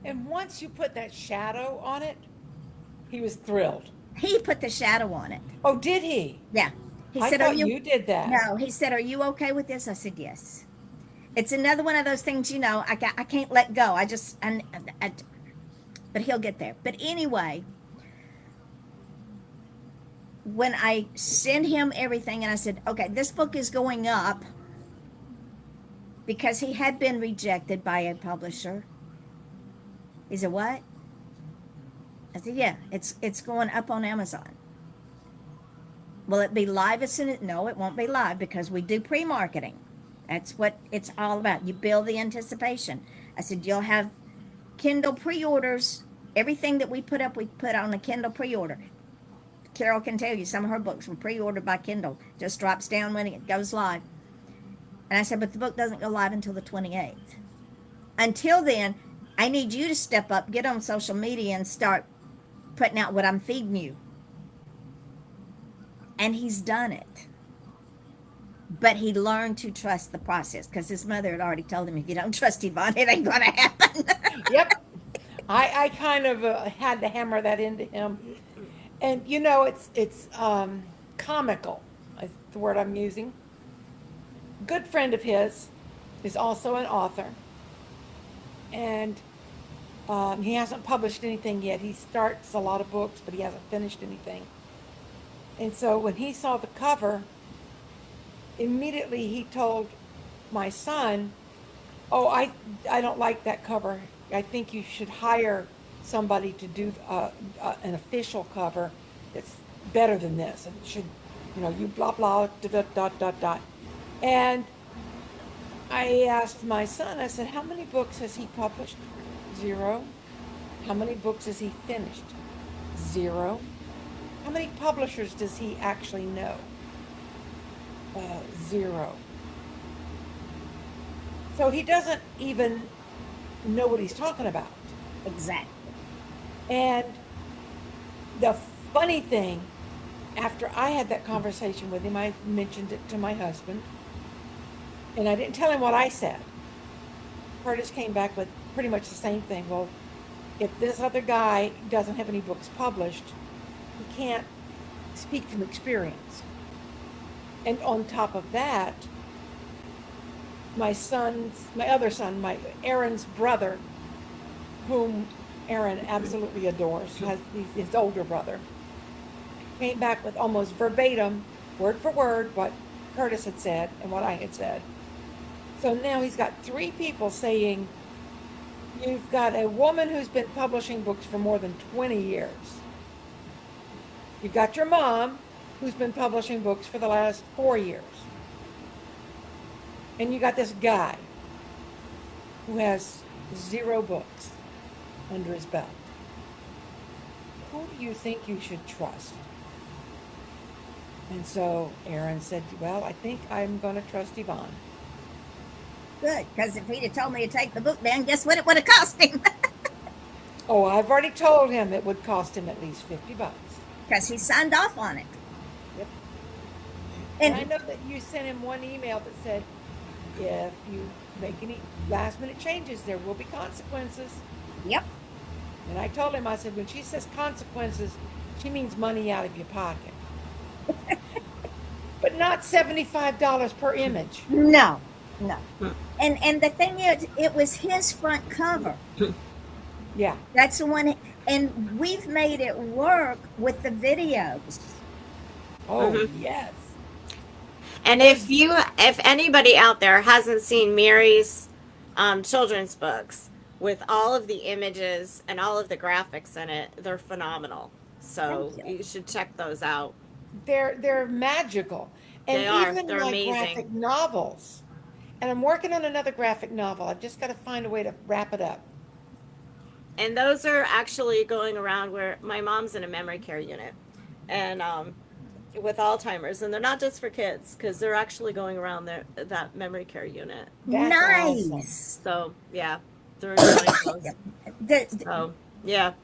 And once you put that shadow on it, he was thrilled. He put the shadow on it. Oh, did he? Yeah. He I said, thought you did that. No, he said, are you okay with this? I said, yes. It's another one of those things, I can't let go. But he'll get there. But anyway, when I sent him everything and I said, okay, this book is going up because he had been rejected by a publisher. He said, what? I said, yeah, it's going up on Amazon. Will it be live as soon as? No, it won't be live because we do pre-marketing. That's what it's all about. You build the anticipation. I said, you'll have Kindle pre-orders. Everything that we put up, we put on a Kindle pre-order. Carol can tell you some of her books were pre-ordered by Kindle. Just drops down when it goes live. And I said, but the book doesn't go live until the 28th. Until then, I need you to step up, get on social media, and start putting out what I'm feeding you. And he's done it. But he learned to trust the process because his mother had already told him, if you don't trust Yvonne, it ain't going to happen. Yep. I kind of had to hammer that into him. And you know, it's comical, is the word I'm using. Good friend of his is also an author, and he hasn't published anything yet. He starts a lot of books, but he hasn't finished anything. And so when he saw the cover, immediately he told my son, "Oh, I don't like that cover. I think you should hire somebody to do an official cover that's better than this, and should, you know, you blah blah dot dot dot dot." And I asked my son, I said, how many books has he published? 0. How many books has he finished? 0. How many publishers does he actually know? 0. So he doesn't even know what he's talking about. Exactly. And the funny thing, after I had that conversation with him, I mentioned it to my husband, and I didn't tell him what I said. Curtis came back with pretty much the same thing. Well, if this other guy doesn't have any books published, he can't speak from experience. And on top of that, my other son, Aaron's brother, whom Aaron absolutely adores, has his older brother, came back with almost verbatim, word for word, what Curtis had said and what I had said. So now he's got 3 people saying, you've got a woman who's been publishing books for more than 20 years. You've got your mom, who's been publishing books for the last 4 years. And you got this guy who has 0 books under his belt. Who do you think you should trust? And so Aaron said, well, I think I'm going to trust Yvonne. Good, because if he'd have told me to take the book down, guess what it would have cost him? Oh, I've already told him it would cost him at least $50. Because he signed off on it. Yep. And I know that you sent him one email that said, if you make any last minute changes, there will be consequences. Yep. And I told him, I said, when she says consequences, she means money out of your pocket. But not $75 per image. No. And the thing is, it was his front cover. Yeah. That's the one, and we've made it work with the videos. Oh, yes. And if anybody out there hasn't seen Mary's children's books with all of the images and all of the graphics in it, they're phenomenal. So Thank you. you should check those out. They're magical. And They are. even They're like amazing. graphic novels. And I'm working on another graphic novel. I've just got to find a way to wrap it up. And those are actually going around where my mom's in a memory care unit, and with Alzheimer's, and they're not just for kids because they're actually going around that memory care unit. That's Nice. awesome. So yeah, they're really close. The, So yeah,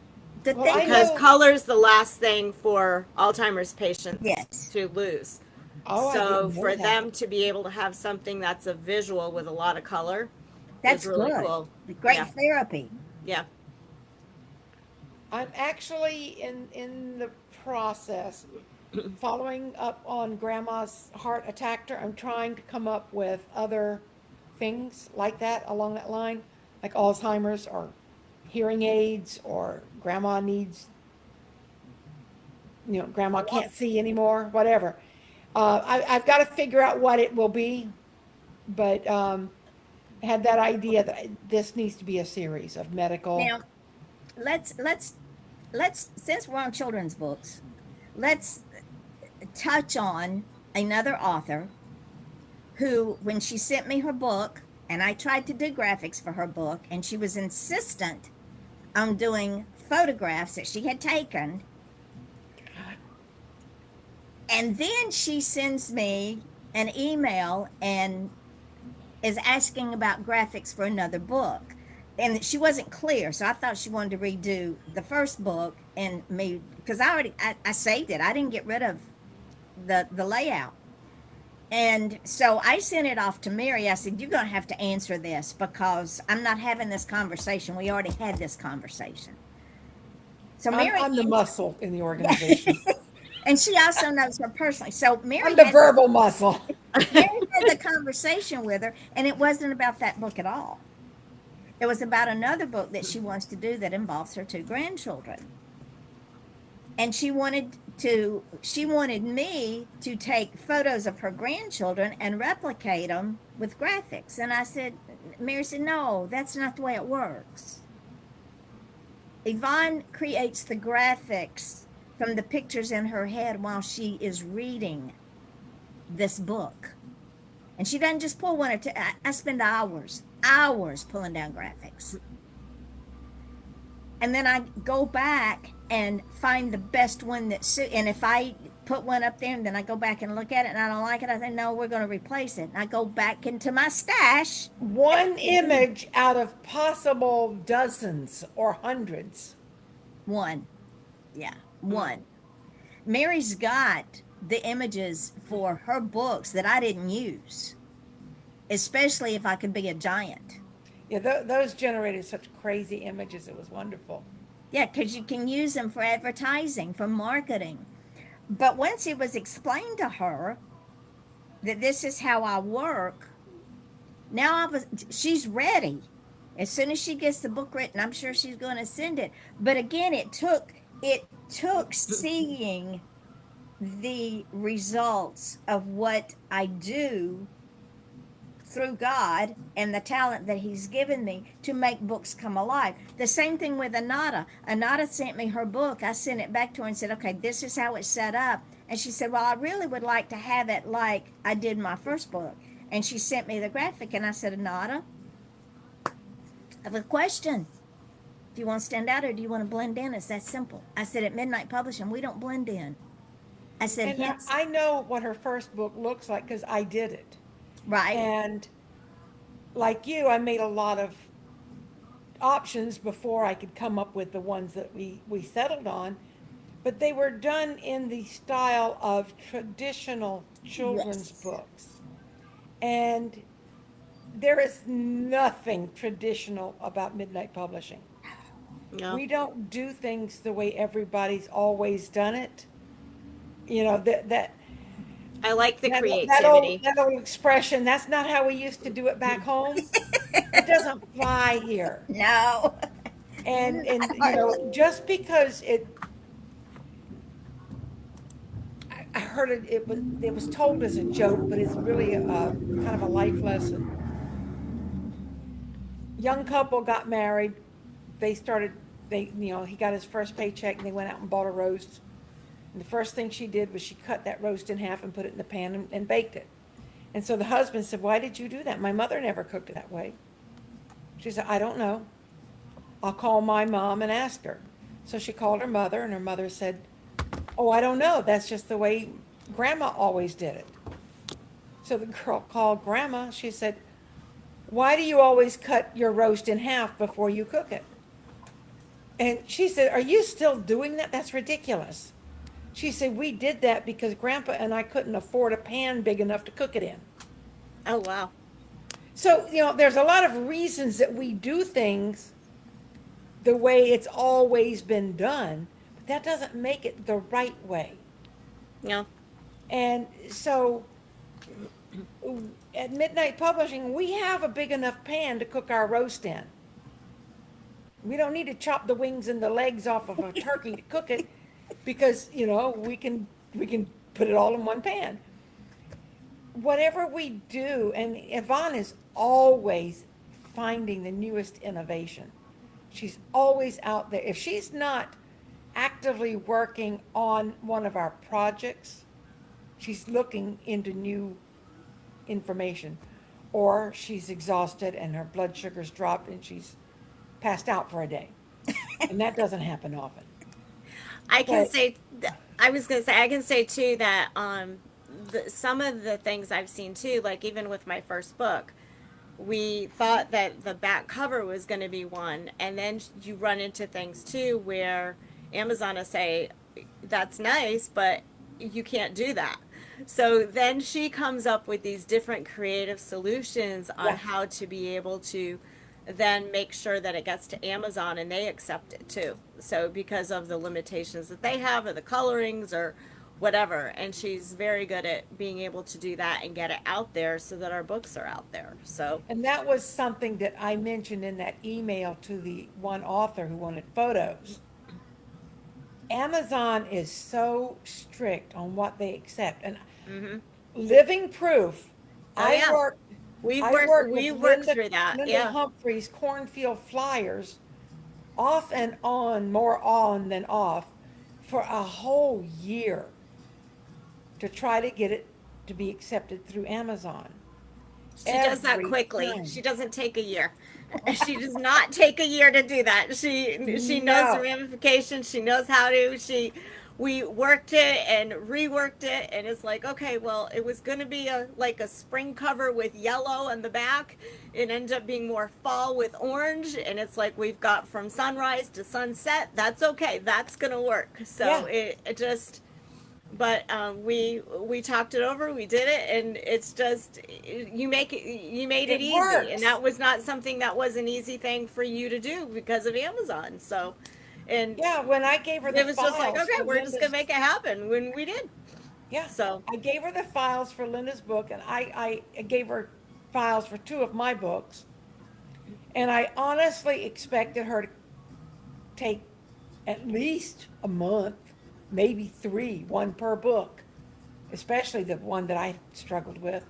the Well, I thing because know- color's the last thing for Alzheimer's patients Yes. to lose. Oh, I So didn't know for that. them to be able to have something that's a visual with a lot of color that's is really good. cool. Great Yeah. therapy. Yeah. I'm actually in the process, following up on Grandma's heart attacked her. I'm trying to come up with other things like that along that line, like Alzheimer's or hearing aids, or Grandma needs grandma can't see anymore, whatever. I've got to figure out what it will be, but had that idea that this needs to be a series of medical. Now, let's let's let's since we're on children's books, let's touch on another author who, when she sent me her book, and I tried to do graphics for her book, and she was insistent on doing photographs that she had taken. And then she sends me an email and is asking about graphics for another book. And she wasn't clear, so I thought she wanted to redo the first book and me, because I saved it. I didn't get rid of the layout. And so I sent it off to Mary. I said, "You're going to have to answer this because I'm not having this conversation. We already had this conversation." So Mary, I'm the muscle in the organization. and she also knows her personally. So Mary I'm the had, verbal muscle. Mary had the conversation with her, and it wasn't about that book at all. It was about another book that she wants to do that involves her two grandchildren. And she wanted me to take photos of her grandchildren and replicate them with graphics. And I said, Mary said, "No, that's not the way it works. Yvonne creates the graphics from the pictures in her head while she is reading this book. And she doesn't just pull one or two. I spend hours pulling down graphics. And then I go back and find the best one that suits. And if I put one up there and then I go back and look at it and I don't like it, I say, no, we're going to replace it. And I go back into my stash. One image out of possible dozens or hundreds. One. Yeah, one. Mary's got the images for her books that I didn't use, especially if I could be a giant. Yeah, those generated such crazy images. It was wonderful. Yeah, because you can use them for advertising, for marketing. But once it was explained to her that this is how I work, now she's ready. As soon as she gets the book written, I'm sure she's going to send it. But again, it took seeing the results of what I do through God and the talent that He's given me to make books come alive. The same thing with Anata. Anata sent me her book. I sent it back to her and said, "Okay, this is how it's set up." And she said, "Well, I really would like to have it like I did my first book." And she sent me the graphic, and I said, "Anata, I have a question. Do you want to stand out or do you want to blend in? It's that simple." I said, "At Midnight Publishing, we don't blend in." I said, And "Hence." I know what her first book looks like because I did it. Right. And like you, I made a lot of options before I could come up with the ones that we settled on. But they were done in the style of traditional children's Yes. books. And there is nothing traditional about Midnight Publishing. No. We don't do things the way everybody's always done it. You know, that I like the that creativity. that old expression, that's not how we used to do it back home. It doesn't fly here. No. And you know, just because I heard it was told as a joke, but it's really a kind of a life lesson. Young couple got married. He got his first paycheck and they went out and bought a roast. And the first thing she did was she cut that roast in half and put it in the pan and baked it. And so the husband said, "Why did you do that? My mother never cooked it that way." She said, "I don't know. I'll call my mom and ask her." So she called her mother, and her mother said, "Oh, I don't know. That's just the way Grandma always did it." So the girl called Grandma. She said, "Why do you always cut your roast in half before you cook it?" And she said, "Are you still doing that? That's ridiculous." She said, "We did that because Grandpa and I couldn't afford a pan big enough to cook it in." Oh, wow. So, there's a lot of reasons that we do things the way it's always been done, but that doesn't make it the right way. Yeah. And so at Midnight Publishing, we have a big enough pan to cook our roast in. We don't need to chop the wings and the legs off of a turkey to cook it. because, we can put it all in one pan. Whatever we do, and Yvonne is always finding the newest innovation. She's always out there. If she's not actively working on one of our projects, she's looking into new information, or she's exhausted and her blood sugar's dropped and she's passed out for a day. And that doesn't happen often. I can But say, I was going to say, I can say too that some of the things I've seen too, like even with my first book, we thought that the back cover was going to be one, and then you run into things too where Amazon will say, that's nice, but you can't do that. So then she comes up with these different creative solutions on yeah, how to be able to then make sure that it gets to Amazon and they accept it too. So because of the limitations that they have or the colorings or whatever, and she's very good at being able to do that and get it out there so that our books are out there. So and that was something that I mentioned in that email to the one author who wanted photos. Amazon is so strict on what they accept, and living proof. Oh, I yeah. worked. we've I worked worked we've with worked Linda, through that. Linda Yeah. Humphrey's cornfield flyers, off and on, more on than off, for a whole year to try to get it to be accepted through Amazon. She does that Every quickly. time. She doesn't take a year. She does not take a year to do that. She knows the No. ramifications. She knows how to. We worked it and reworked it, and it's like, okay, well, it was going to be a spring cover with yellow on the back. It ended up being more fall with orange, and it's like we've got from sunrise to sunset. That's okay. That's going to work. So Yeah. it just, but we talked it over, we did it, and it's just you made it It easy, and works. that was not something that was an easy thing for you to do because of Amazon. So, and Yeah, when I gave her the it was just like, files okay, for we're just gonna Linda's, make it happen when we did. yeah, So I gave her the files for Linda's book, and I gave her files for two of my books, and I honestly expected her to take at least a month, maybe three, one per book, especially the one that I struggled with.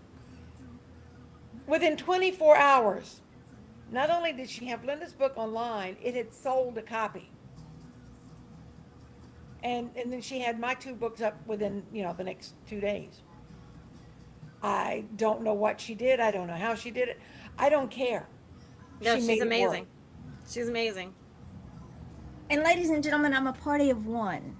Within 24 hours, not only did she have Linda's book online, it had sold a copy. And then she had my two books up within, the next 2 days. I don't know what she did. I don't know how she did it. I don't care. no, She she's made it work. amazing. She's amazing. And ladies and gentlemen, I'm a party of one,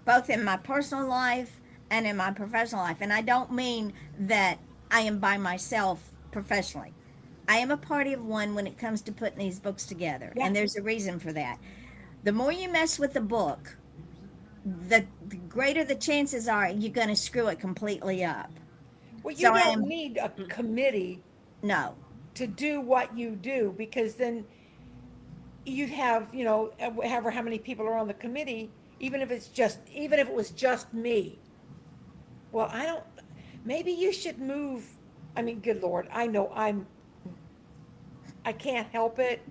both in my personal life and in my professional life. And I don't mean that I am by myself professionally. I am a party of one when it comes to putting these books together. Yeah. And there's a reason for that. The more you mess with the book, the greater the chances are you're going to screw it completely up. Well, you So I don't am, need a committee no. to do what you do, because then you'd have, however how many people are on the committee, even if it was just me. Well, maybe you should move. I mean, good Lord, I know I can't help it.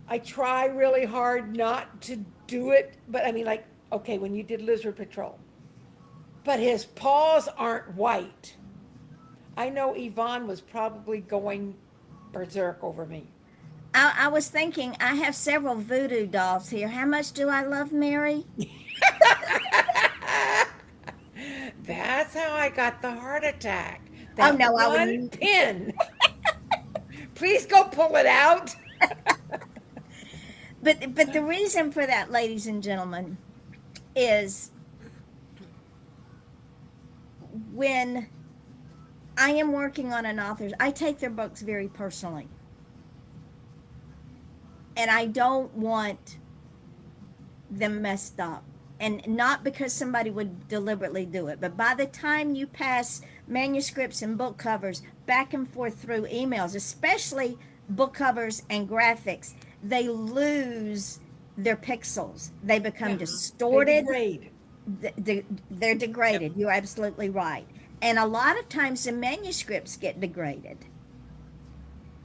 I try really hard not to do it, but I mean, like, okay, when you did Lizard Patrol, but his paws aren't white. I know Yvonne was probably going berserk over me. I was thinking, I have several voodoo dolls here. How much do I love Mary? That's how I got the heart attack. Oh, That no, I one wouldn't. pin. Please go pull it out. But the reason for that, ladies and gentlemen, is when I am working on an author's, I take their books very personally. And I don't want them messed up. And not because somebody would deliberately do it, but by the time you pass manuscripts and book covers back and forth through emails, especially book covers and graphics, they lose their pixels. They become They distorted. degrade. They're degraded. You're absolutely right. And a lot of times the manuscripts get degraded.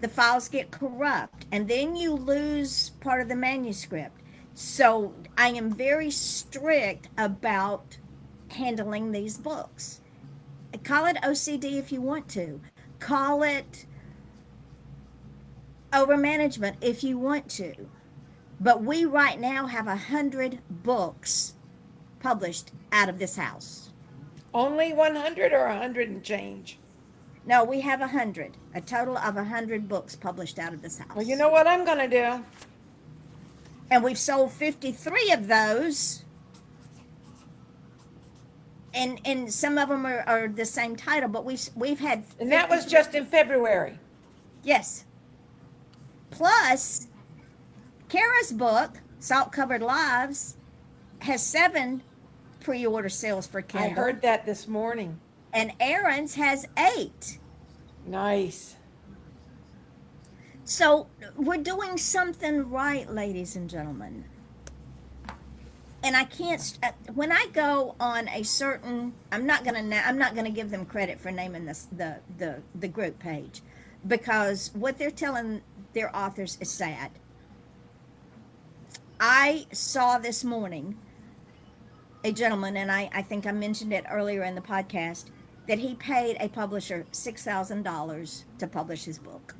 The files get corrupt, and then you lose part of the manuscript. So I am very strict about handling these books. Call it OCD if you want to. Call it over management if you want to. But we right now have 100 books published out of this house. Only 100 or 100 and change? No, we have 100, a total of 100 books published out of this house. Well, you know what I'm going to do? And we've sold 53 of those. And some of them are the same title, but we've had. And that was just in February. Yes. Plus, Kara's book, Salt Covered Lives, has 7 pre-order sales for Kindle. I heard that this morning. And Aaron's has 8. Nice. So we're doing something right, ladies and gentlemen. And I can't. When I go on a certain, I'm not gonna give them credit for naming this the group page, because what they're telling their authors is sad. I saw this morning a gentleman, and I think I mentioned it earlier in the podcast, that he paid a publisher $6,000 to publish his book.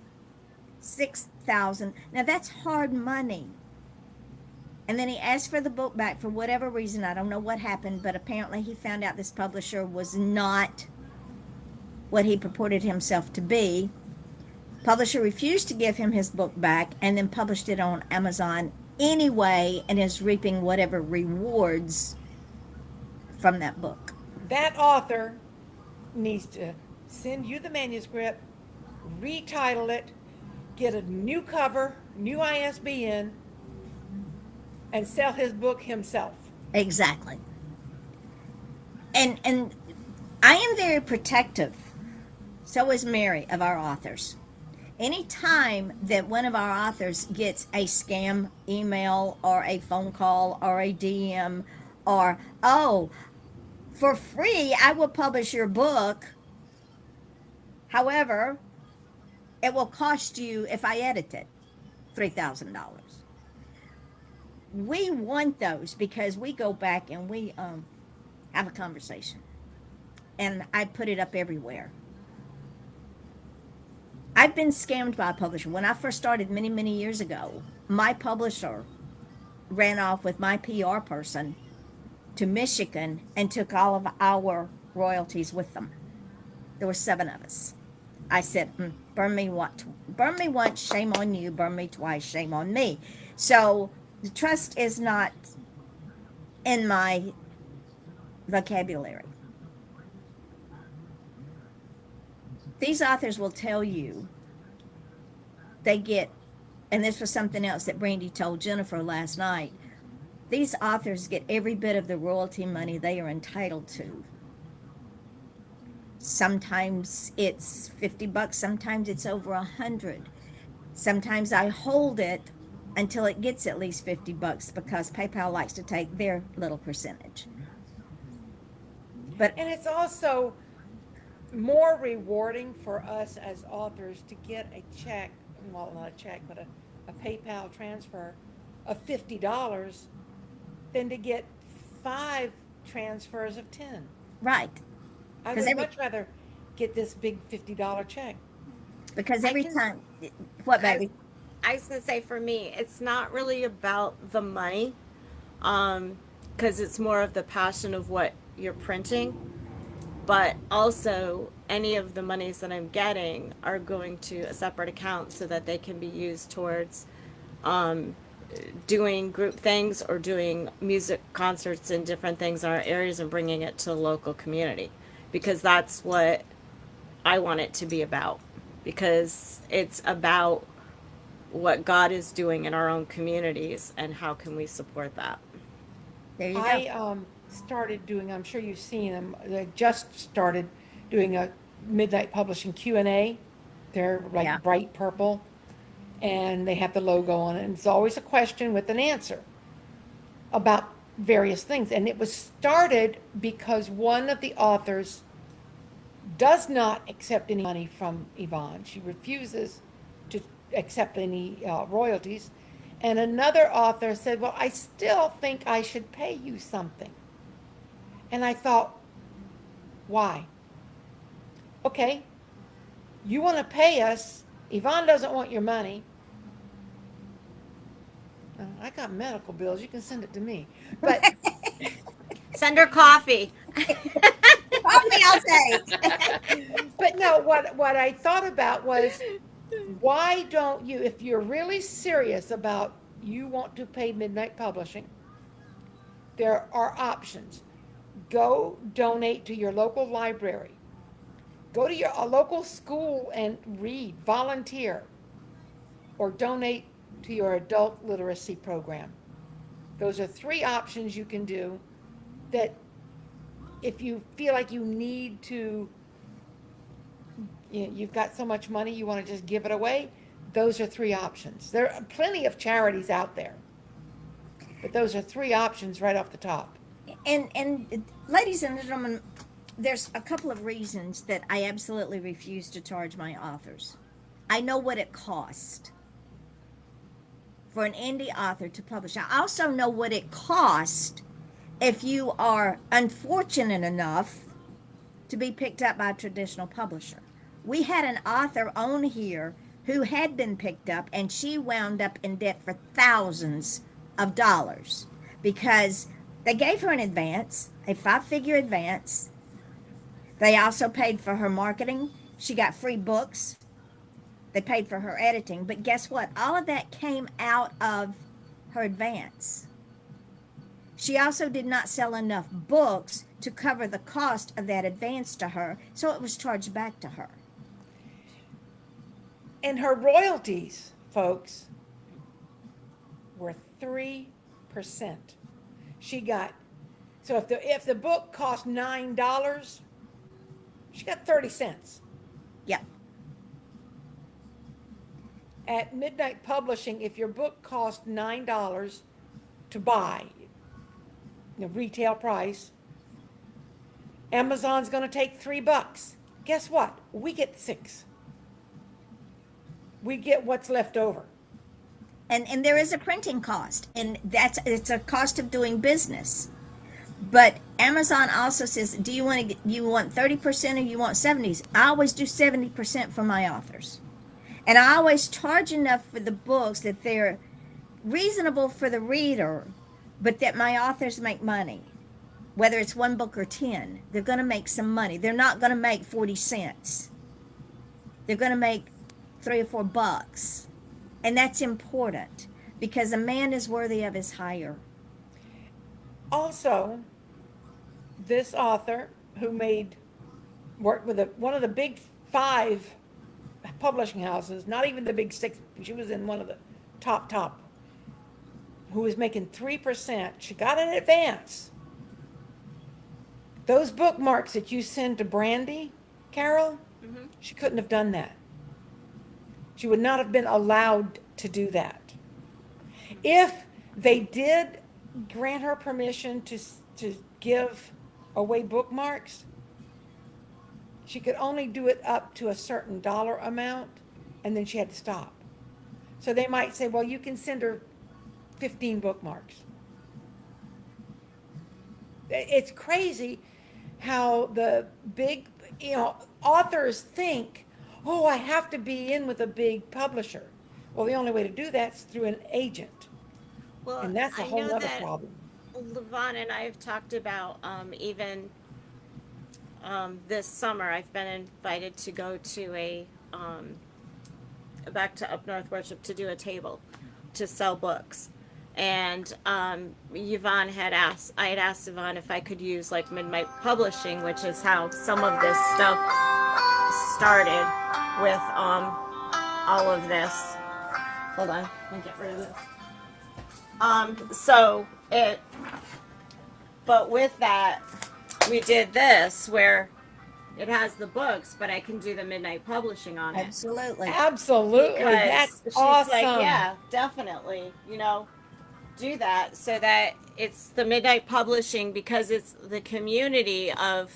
$6,000. Now that's hard money. And then he asked for the book back for whatever reason. I don't know what happened, but apparently he found out this publisher was not what he purported himself to be. Publisher refused to give him his book back and then published it on Amazon anyway and is reaping whatever rewards from that book. That author needs to send you the manuscript, retitle it, get a new cover, new ISBN, and sell his book himself. Exactly. And I am very protective. So is Mary, of our authors. Anytime that one of our authors gets a scam email or a phone call or a DM or, oh, for free, I will publish your book. However, it will cost you, if I edit it, $3,000. We want those because we go back and we have a conversation. And I put it up everywhere. I've been scammed by a publisher. When I first started many, many years ago, my publisher ran off with my PR person to Michigan and took all of our royalties with them. There were 7 of us. I said, burn me once, shame on you. Burn me twice, shame on me. So the trust is not in my vocabulary. These authors will tell you they get, and this was something else that Brandy told Jennifer last night, these authors get every bit of the royalty money they are entitled to. Sometimes it's $50, sometimes it's over $100. Sometimes I hold it until it gets at least $50 because PayPal likes to take their little percentage. And it's also more rewarding for us as authors to get a check, well, not a check, but a PayPal transfer of $50 than to get 5 transfers of 10. Right. I would much rather get this big $50 check. Because every time, what, baby? I was going to say, for me, it's not really about the money, because it's more of the passion of what you're printing. But also, any of the monies that I'm getting are going to a separate account so that they can be used towards doing group things or doing music concerts and different things in our areas and bringing it to the local community. Because that's what I want it to be about. Because it's about what God is doing in our own communities and how can we support that. There you go. I started doing, I'm sure you've seen them, they just started doing a Midnight Publishing Q&A. They're like bright purple, and they have the logo on it, and it's always a question with an answer about various things. And it was started because one of the authors does not accept any money from Yvonne. She refuses to accept any royalties, And another author said, well, I still think I should pay you something. And I thought, why? Okay, you want to pay us. Yvonne doesn't want your money. I got medical bills. You can send it to me. But Send her coffee. Coffee I'll take. but no, what I thought about was, why don't you, if you're really serious about you want to pay Midnight Publishing, there are options. Go donate to your local library. Go to a local school and read, volunteer, or donate to your adult literacy program. Those are three options you can do that if you feel like you need to, you've got so much money, you want to just give it away, those are three options. There are plenty of charities out there, but those are three options right off the top. And ladies and gentlemen, there's a couple of reasons that I absolutely refuse to charge my authors. I know what it costs for an indie author to publish. I also know what it costs if you are unfortunate enough to be picked up by a traditional publisher. We had an author on here who had been picked up, and she wound up in debt for thousands of dollars because they gave her an advance, a 5-figure advance. They also paid for her marketing. She got free books. They paid for her editing. But guess what? All of that came out of her advance. She also did not sell enough books to cover the cost of that advance to her, so it was charged back to her. And her royalties, folks, were 3%. She got, so if the book cost $9, she got 30 cents. Yeah. At Midnight Publishing, if your book cost $9 to buy, the retail price, Amazon's going to take $3. Guess what? We get 6. We get what's left over. And there is a printing cost, and it's a cost of doing business. But Amazon also says, do you want 30% or you want 70s? I always do 70% for my authors. And I always charge enough for the books that they're reasonable for the reader, but that my authors make money. Whether it's 1 book or 10, they're going to make some money. They're not going to make 40 cents. They're going to make $3 or $4. And that's important because a man is worthy of his hire. Also, this author who worked with one of the big 5 publishing houses, not even the big 6, she was in one of the top, who was making 3%. She got an advance. Those bookmarks that you send to Brandy, Carol, she couldn't have done that. She would not have been allowed to do that. If they did grant her permission to give away bookmarks, she could only do it up to a certain dollar amount, and then she had to stop. So they might say, well, you can send her 15 bookmarks. It's crazy how the big, authors think, oh, I have to be in with a big publisher. Well, the only way to do that is through an agent. Well, And that's a whole other problem. Levon and I have talked about even this summer. I've been invited to go to back to Up North Worship to do a table to sell books. And Yvonne had asked, I had asked Yvonne if I could use like Midnight Publishing, which is how some of this stuff started with all of this. Hold on, let me get rid of this. But with that, we did this where it has the books, but I can do the Midnight Publishing on it. Absolutely. Absolutely. Because That's she's awesome. like, yeah, definitely, do that so that it's the Midnight Publishing because it's the community of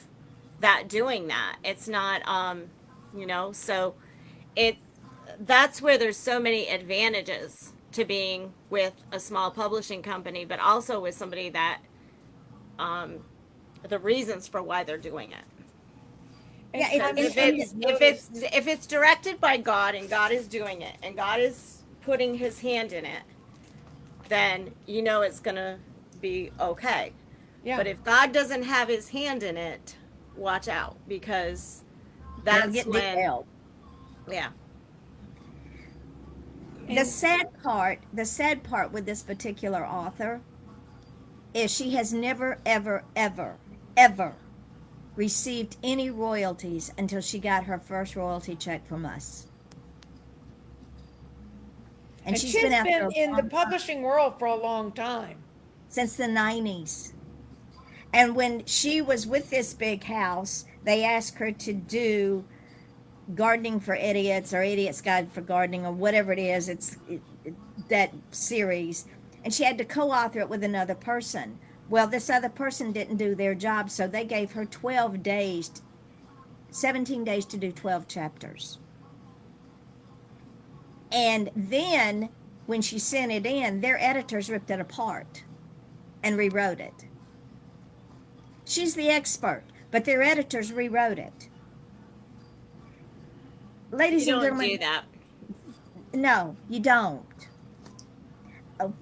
that doing that. It's not, so that's where there's so many advantages to being with a small publishing company, but also with somebody that the reasons for why they're doing it. And Yeah, time If and it's notice- if it's directed by God and God is doing it and God is putting His hand in it, then you know it's gonna be okay. yeah. But if God doesn't have His hand in it, watch out, because it'll that's get when, derailed. yeah. The And- sad part with this particular author is she has never, ever, ever, ever received any royalties until she got her first royalty check from us. And she's been out there in the long time, publishing world for a long time. since the 90s. And when she was with this big house, they asked her to do Gardening for Idiots or Idiot's Guide for Gardening or whatever it is. That series. And she had to co-author it with another person. Well, this other person didn't do their job, so they gave her 12 days, 17 days to do 12 chapters. And then when she sent it in, their editors ripped it apart and rewrote it. She's the expert, but their editors rewrote it. Ladies You and don't gentlemen, do that. no, you don't.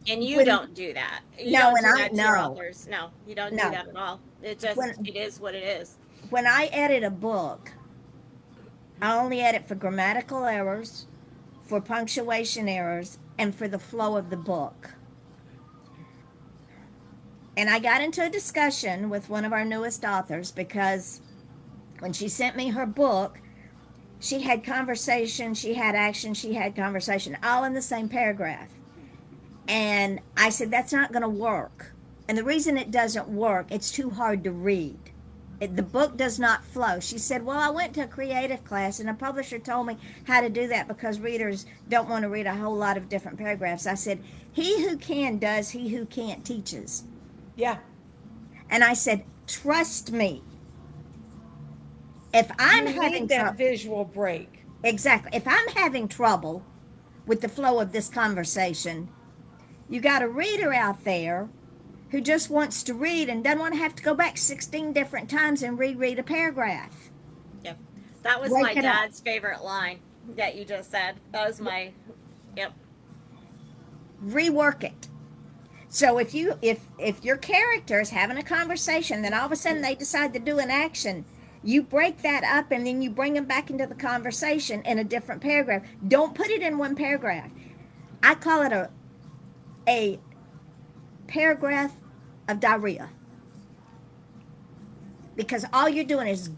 And you When- don't do that. You No, don't and do I- that to your no. authors. No, you don't No. do that at all. It just, When- it is what it is. When I edit a book, I only edit for grammatical errors, for punctuation errors, and for the flow of the book. And I got into a discussion with one of our newest authors because when she sent me her book, she had conversation, she had action, she had conversation, all in the same paragraph. And I said, that's not going to work. And the reason it doesn't work, it's too hard to read. The book does not flow. She said, well, I went to a creative class and a publisher told me how to do that because readers don't want to read a whole lot of different paragraphs. I said, he who can does, he who can't teaches. Yeah. And I said, trust me. If I'm You having need that trouble, visual break. exactly. If I'm having trouble with the flow of this conversation, you got a reader out there who just wants to read and doesn't want to have to go back 16 different times and reread a paragraph. Yep. That was Break my it up. dad's favorite line that you just said. That was my, yep. Rework it. So if your character is having a conversation, then all of a sudden they decide to do an action, you break that up and then you bring them back into the conversation in a different paragraph. Don't put it in one paragraph. I call it a paragraph of diarrhea, because all you're doing is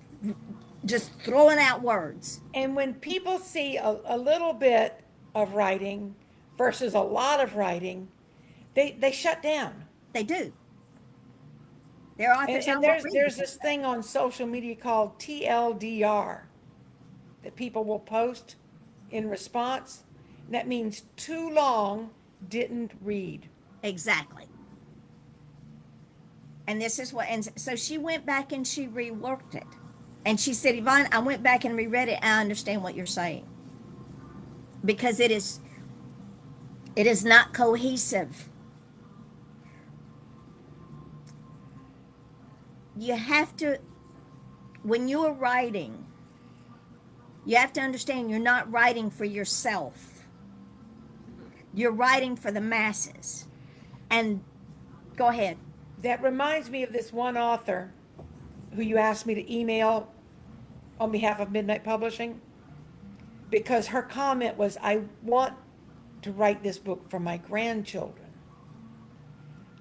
just throwing out words. And when people see a little bit of writing versus a lot of writing, they shut down. They do. There are And, authors and I won't read there's because this thing on social media called TLDR that people will post in response. And that means too long, didn't read. exactly. And this is what, and so she went back and she reworked it. And she said, Yvonne, I went back and reread it. I understand what you're saying. Because it is not cohesive. You have to, when you're writing, you have to understand you're not writing for yourself. You're writing for the masses. And go ahead. That reminds me of this one author who you asked me to email on behalf of Midnight Publishing, because her comment was, I want to write this book for my grandchildren.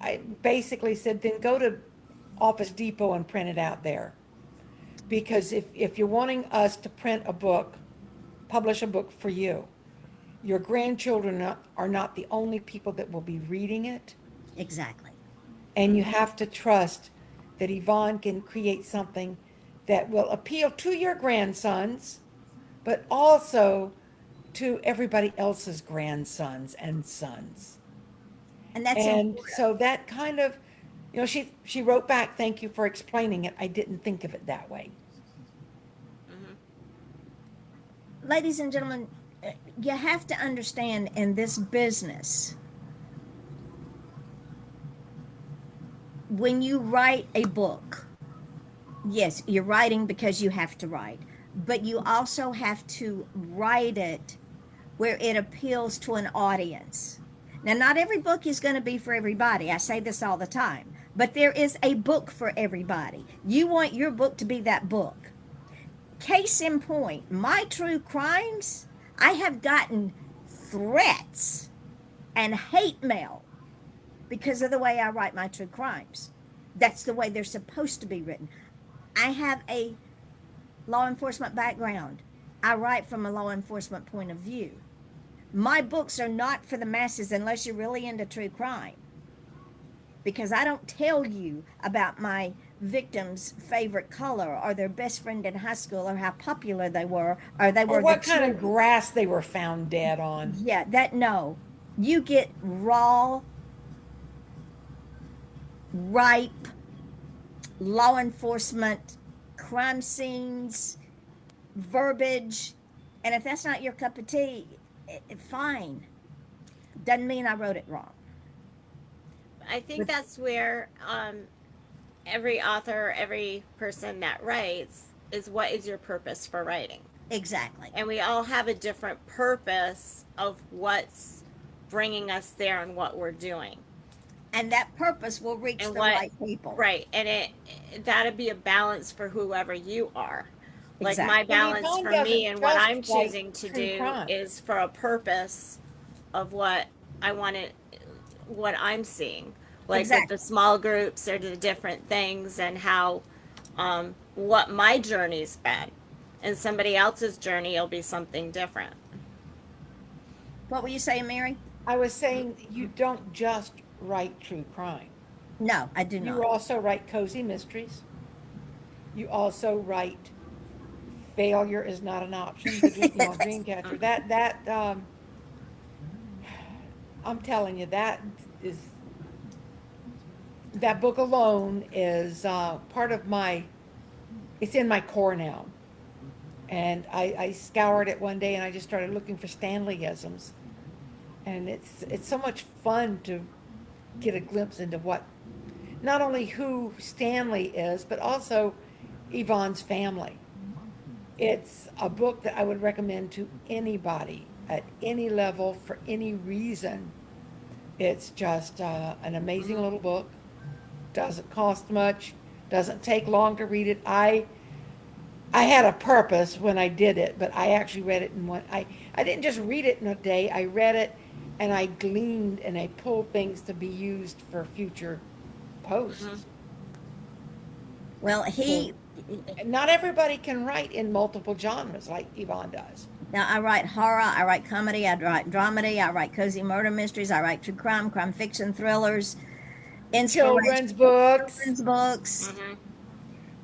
I basically said, then go to Office Depot and print it out there. Because if you're wanting us to print a book, publish a book for you, your grandchildren are not the only people that will be reading it. Exactly. And you have to trust that Yvonne can create something that will appeal to your grandsons, but also to everybody else's grandsons and sons. And that's And important. so that kind of, she wrote back, thank you for explaining it. I didn't think of it that way. Ladies and gentlemen, you have to understand in this business, when you write a book, yes, you're writing because you have to write, but you also have to write it where it appeals to an audience. Now, not every book is going to be for everybody. I say this all the time, but there is a book for everybody. You want your book to be that book. Case in point, my true crimes, I have gotten threats and hate mail because of the way I write my true crimes. That's the way they're supposed to be written. I have a law enforcement background. I write from a law enforcement point of view. My books are not for the masses unless you're really into true crime. Because I don't tell you about my victim's favorite color or their best friend in high school or how popular they were or they were Or what the kind of truth. grass they were found dead on. Yeah, that no. You get raw, ripe law enforcement crime scenes, verbiage, and if that's not your cup of tea, fine. Doesn't mean I wrote it wrong. I think that's where every author, every person that writes is what is your purpose for writing? Exactly. And we all have a different purpose of what's bringing us there and what we're doing. And that purpose will reach And the right people. Right. And that'd be a balance for whoever you are. Like Exactly. my balance Yvonne for doesn't me and what just I'm write choosing to true do crime. is for a purpose of what I want to, what I'm seeing. Like Exactly. with the small groups or the different things and how, what my journey's been. And somebody else's journey will be something different. What were you saying, Mary? I was saying you don't just write true crime. No, I do You not. also write cozy mysteries. You also write failure is not an option. The dream catcher. I'm telling you, is that book alone is part of my. It's in my core now, and I scoured it one day and I just started looking for Stanleyisms, and it's so much fun to get a glimpse into what, not only who Stanley is, but also Yvonne's family. It's a book that I would recommend to anybody at any level for any reason. It's just an amazing little book. Doesn't cost much. Doesn't take long to read it. I had a purpose when I did it, but I actually read it in one. I didn't just read it in a day. I read it and I gleaned and I pulled things to be used for future posts. Mm-hmm. Well, Not everybody can write in multiple genres like Yvonne does. now I write horror, I write comedy, I write dramedy, I write cozy murder mysteries, I write true crime, crime fiction, thrillers, Children's books. children's books,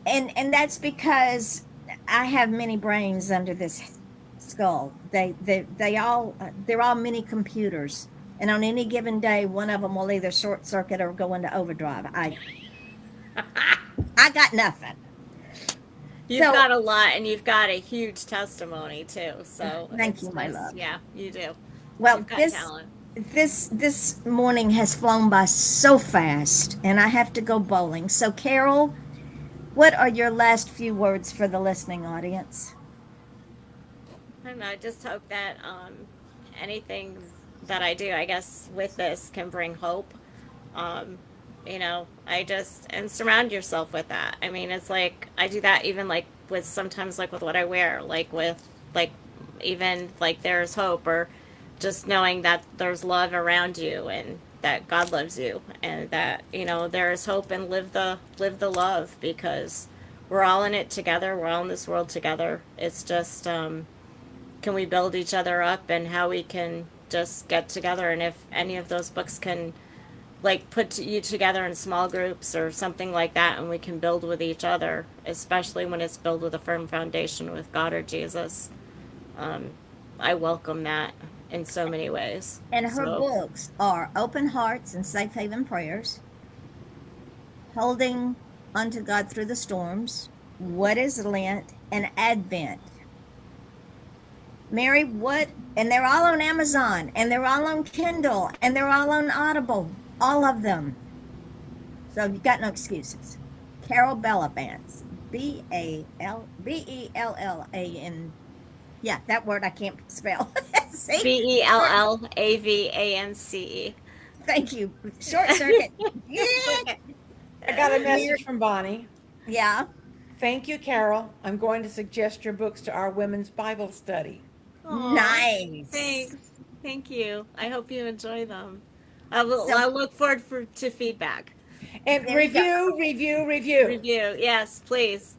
Mm-hmm. and that's because I have many brains under this skull. They're all mini computers, and on any given day, one of them will either short circuit or go into overdrive. I got nothing. You've So- got a lot, and you've got a huge testimony too. So Thank it's you, my just- love. Yeah, you do. Well, You've got this talent. this morning has flown by so fast, and I have to go bowling. So, Carol, what are your last few words for the listening audience? I don't know. I just hope that anything that I do, I guess, with this can bring hope. And surround yourself with that. I mean, it's like I do that even like with sometimes like with what I wear, like with like even like there's hope, or just knowing that there's love around you and that God loves you and that there is hope, and live the love, because we're all in it together. We're all in this world together. It's just can we build each other up, and how we can just get together, and if any of those books can like put you together in small groups or something like that, and we can build with each other, especially when it's built with a firm foundation with God or Jesus. I welcome that in so many ways. And her So, books are Open Hearts and Safe Haven Prayers, Holding Unto God Through the Storms, What is Lent, and Advent. Mary, what? And they're all on Amazon, and they're all on Kindle, and they're all on Audible. All of them. So you got no excuses. Carol Bellavance. Bell Bellan. Yeah, that word I can't spell. See? Bellavance. Thank you. Short circuit. Yeah. It's okay. I got a Mary, message from Bonnie. yeah. Thank you, Carol. I'm going to suggest your books to our women's Bible study. Aw, Nice. thanks. Thank you. I hope you enjoy them. So I look forward to feedback. And there you go. review. Review. Yes, please.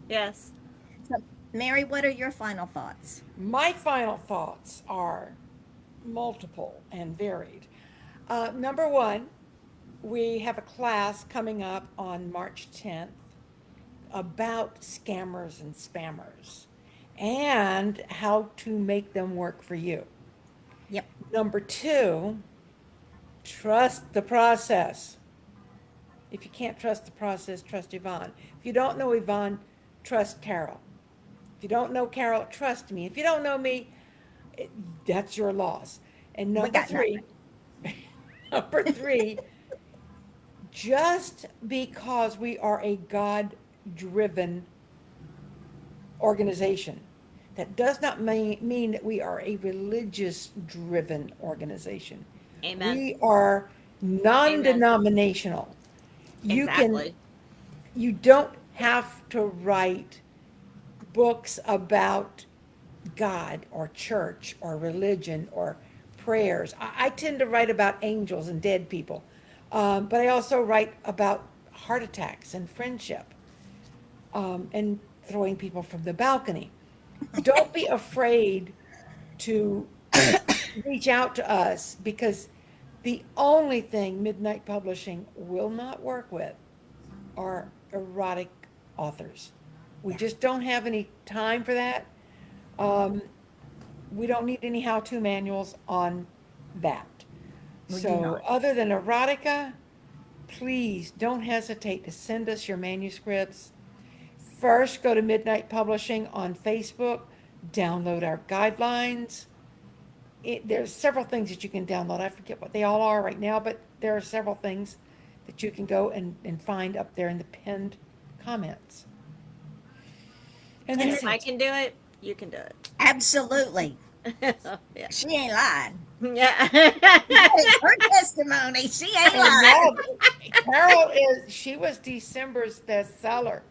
Yes. So, Mary, what are your final thoughts? My final thoughts are multiple and varied. Number one, we have a class coming up on March 10th about scammers and spammers and how to make them work for you. Yep. Number two, trust the process. If you can't trust the process, trust Yvonne. If you don't know Yvonne, trust Carol. If you don't know Carol, trust me. If you don't know me, that's your loss. And We got number three, just because we are a God-driven organization, that does not mean that we are a religious-driven organization. Amen. We are non-denominational. Exactly. You don't have to write books about God or church or religion or prayers. I tend to write about angels and dead people, but I also write about heart attacks and friendship, and throwing people from the balcony. Don't be afraid to reach out to us, because the only thing Midnight Publishing will not work with are erotic authors. We just don't have any time for that. We don't need any how-to manuals on that. We do So not. other than erotica, please don't hesitate to send us your manuscripts. First, go to Midnight Publishing on Facebook, download our guidelines. There's several things that you can download. I forget what they all are right now, but there are several things that you can go and find up there in the pinned comments. And And then if I can do it, you can do Absolutely. yeah. She ain't lying. Yeah. It's her testimony. She ain't lying. Carol she was December's bestseller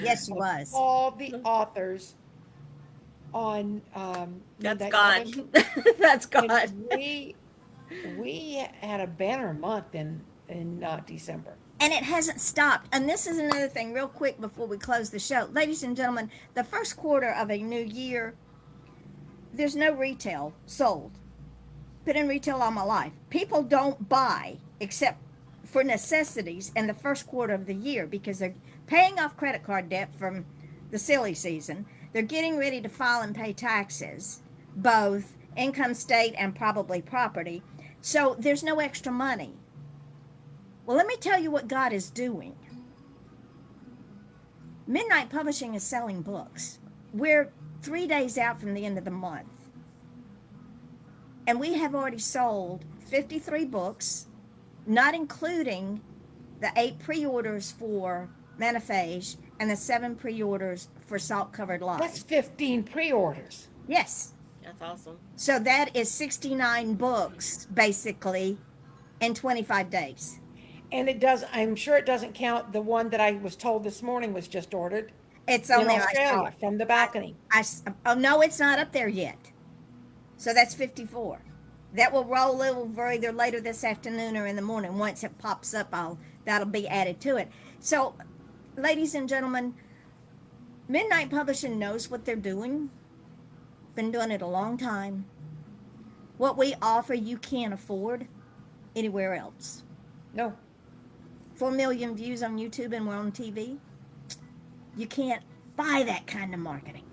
Yes, she of was. all the authors on That's Midnight God. Publishing. That's And God. we had a banner month in December. And it hasn't stopped. And this is another thing, real quick, before we close the show. Ladies and gentlemen, the first quarter of a new year, there's no retail sold. Been in retail all my life. People don't buy except for necessities in the first quarter of the year because they're paying off credit card debt from the silly season. They're getting ready to file and pay taxes, both income, state, and probably property. So there's no extra money. Well, let me tell you what God is doing. Midnight Publishing is selling books. We're 3 days out from the end of the month. And we have already sold 53 books, not including the 8 pre-orders for Manifage and the 7 pre-orders for Salt Covered Lies. That's 15 pre-orders. Yes. That's awesome. So that is 69 books, basically, in 25 days. And I'm sure it doesn't count the one that I was told this morning was just ordered It's on in there. I saw Australia it. from the balcony. Oh, no, it's not up there yet. So that's 54. That will roll over either later this afternoon or in the morning. Once it pops up, that'll be added to it. So, ladies and gentlemen, Midnight Publishing knows what they're doing. Been doing it a long time. What we offer, you can't afford anywhere else. No. 4 million views on YouTube and we're on TV. You can't buy that kind of marketing.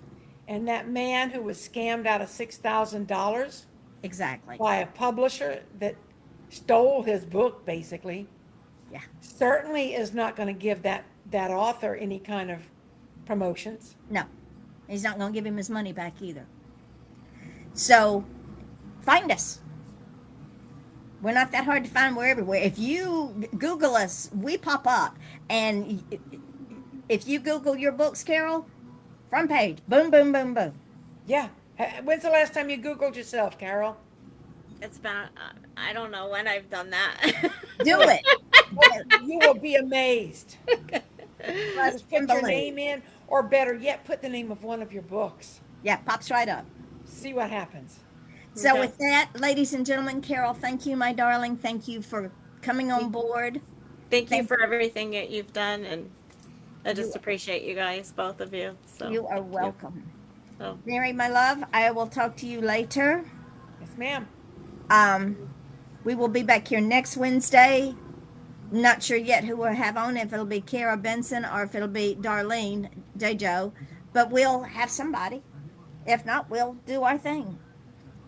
And that man who was scammed out of $6,000 Exactly. by a publisher that stole his book, basically, Yeah. certainly is not going to give that author any kind of promotions. No. He's not going to give him his money back either. So find us. We're not that hard to find. We're everywhere. If you Google us, we pop up. And if you Google your books, Carol, front page, boom, boom, boom, boom. Yeah. When's the last time you Googled yourself, Carol? It's been, I don't know when I've done that. Do it. You will be amazed. Trust Just and put your believe. name in, or better yet, put the name of one of your books. Yeah, pops right up. See what happens. So Okay. with that, ladies and gentlemen, Carol, thank you, my darling. Thank you for coming on board. Thank you Thank- for everything that you've done, and I just You- appreciate you guys, both of you. So You are thank welcome. So, Mary, my love, I will talk to you later. Yes, ma'am. We will be back here next Wednesday. Not sure yet who we'll have on, if it'll be Kara Benson or if it'll be Darlene J-Jo, but we'll have somebody. If not, we'll do our thing,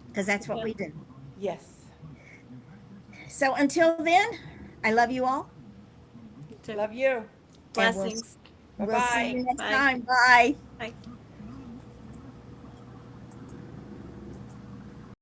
because that's what we do. Yes. So until then, I love you all. Love you. blessings. We'll see Bye-bye. you next Bye. time. Bye. Bye.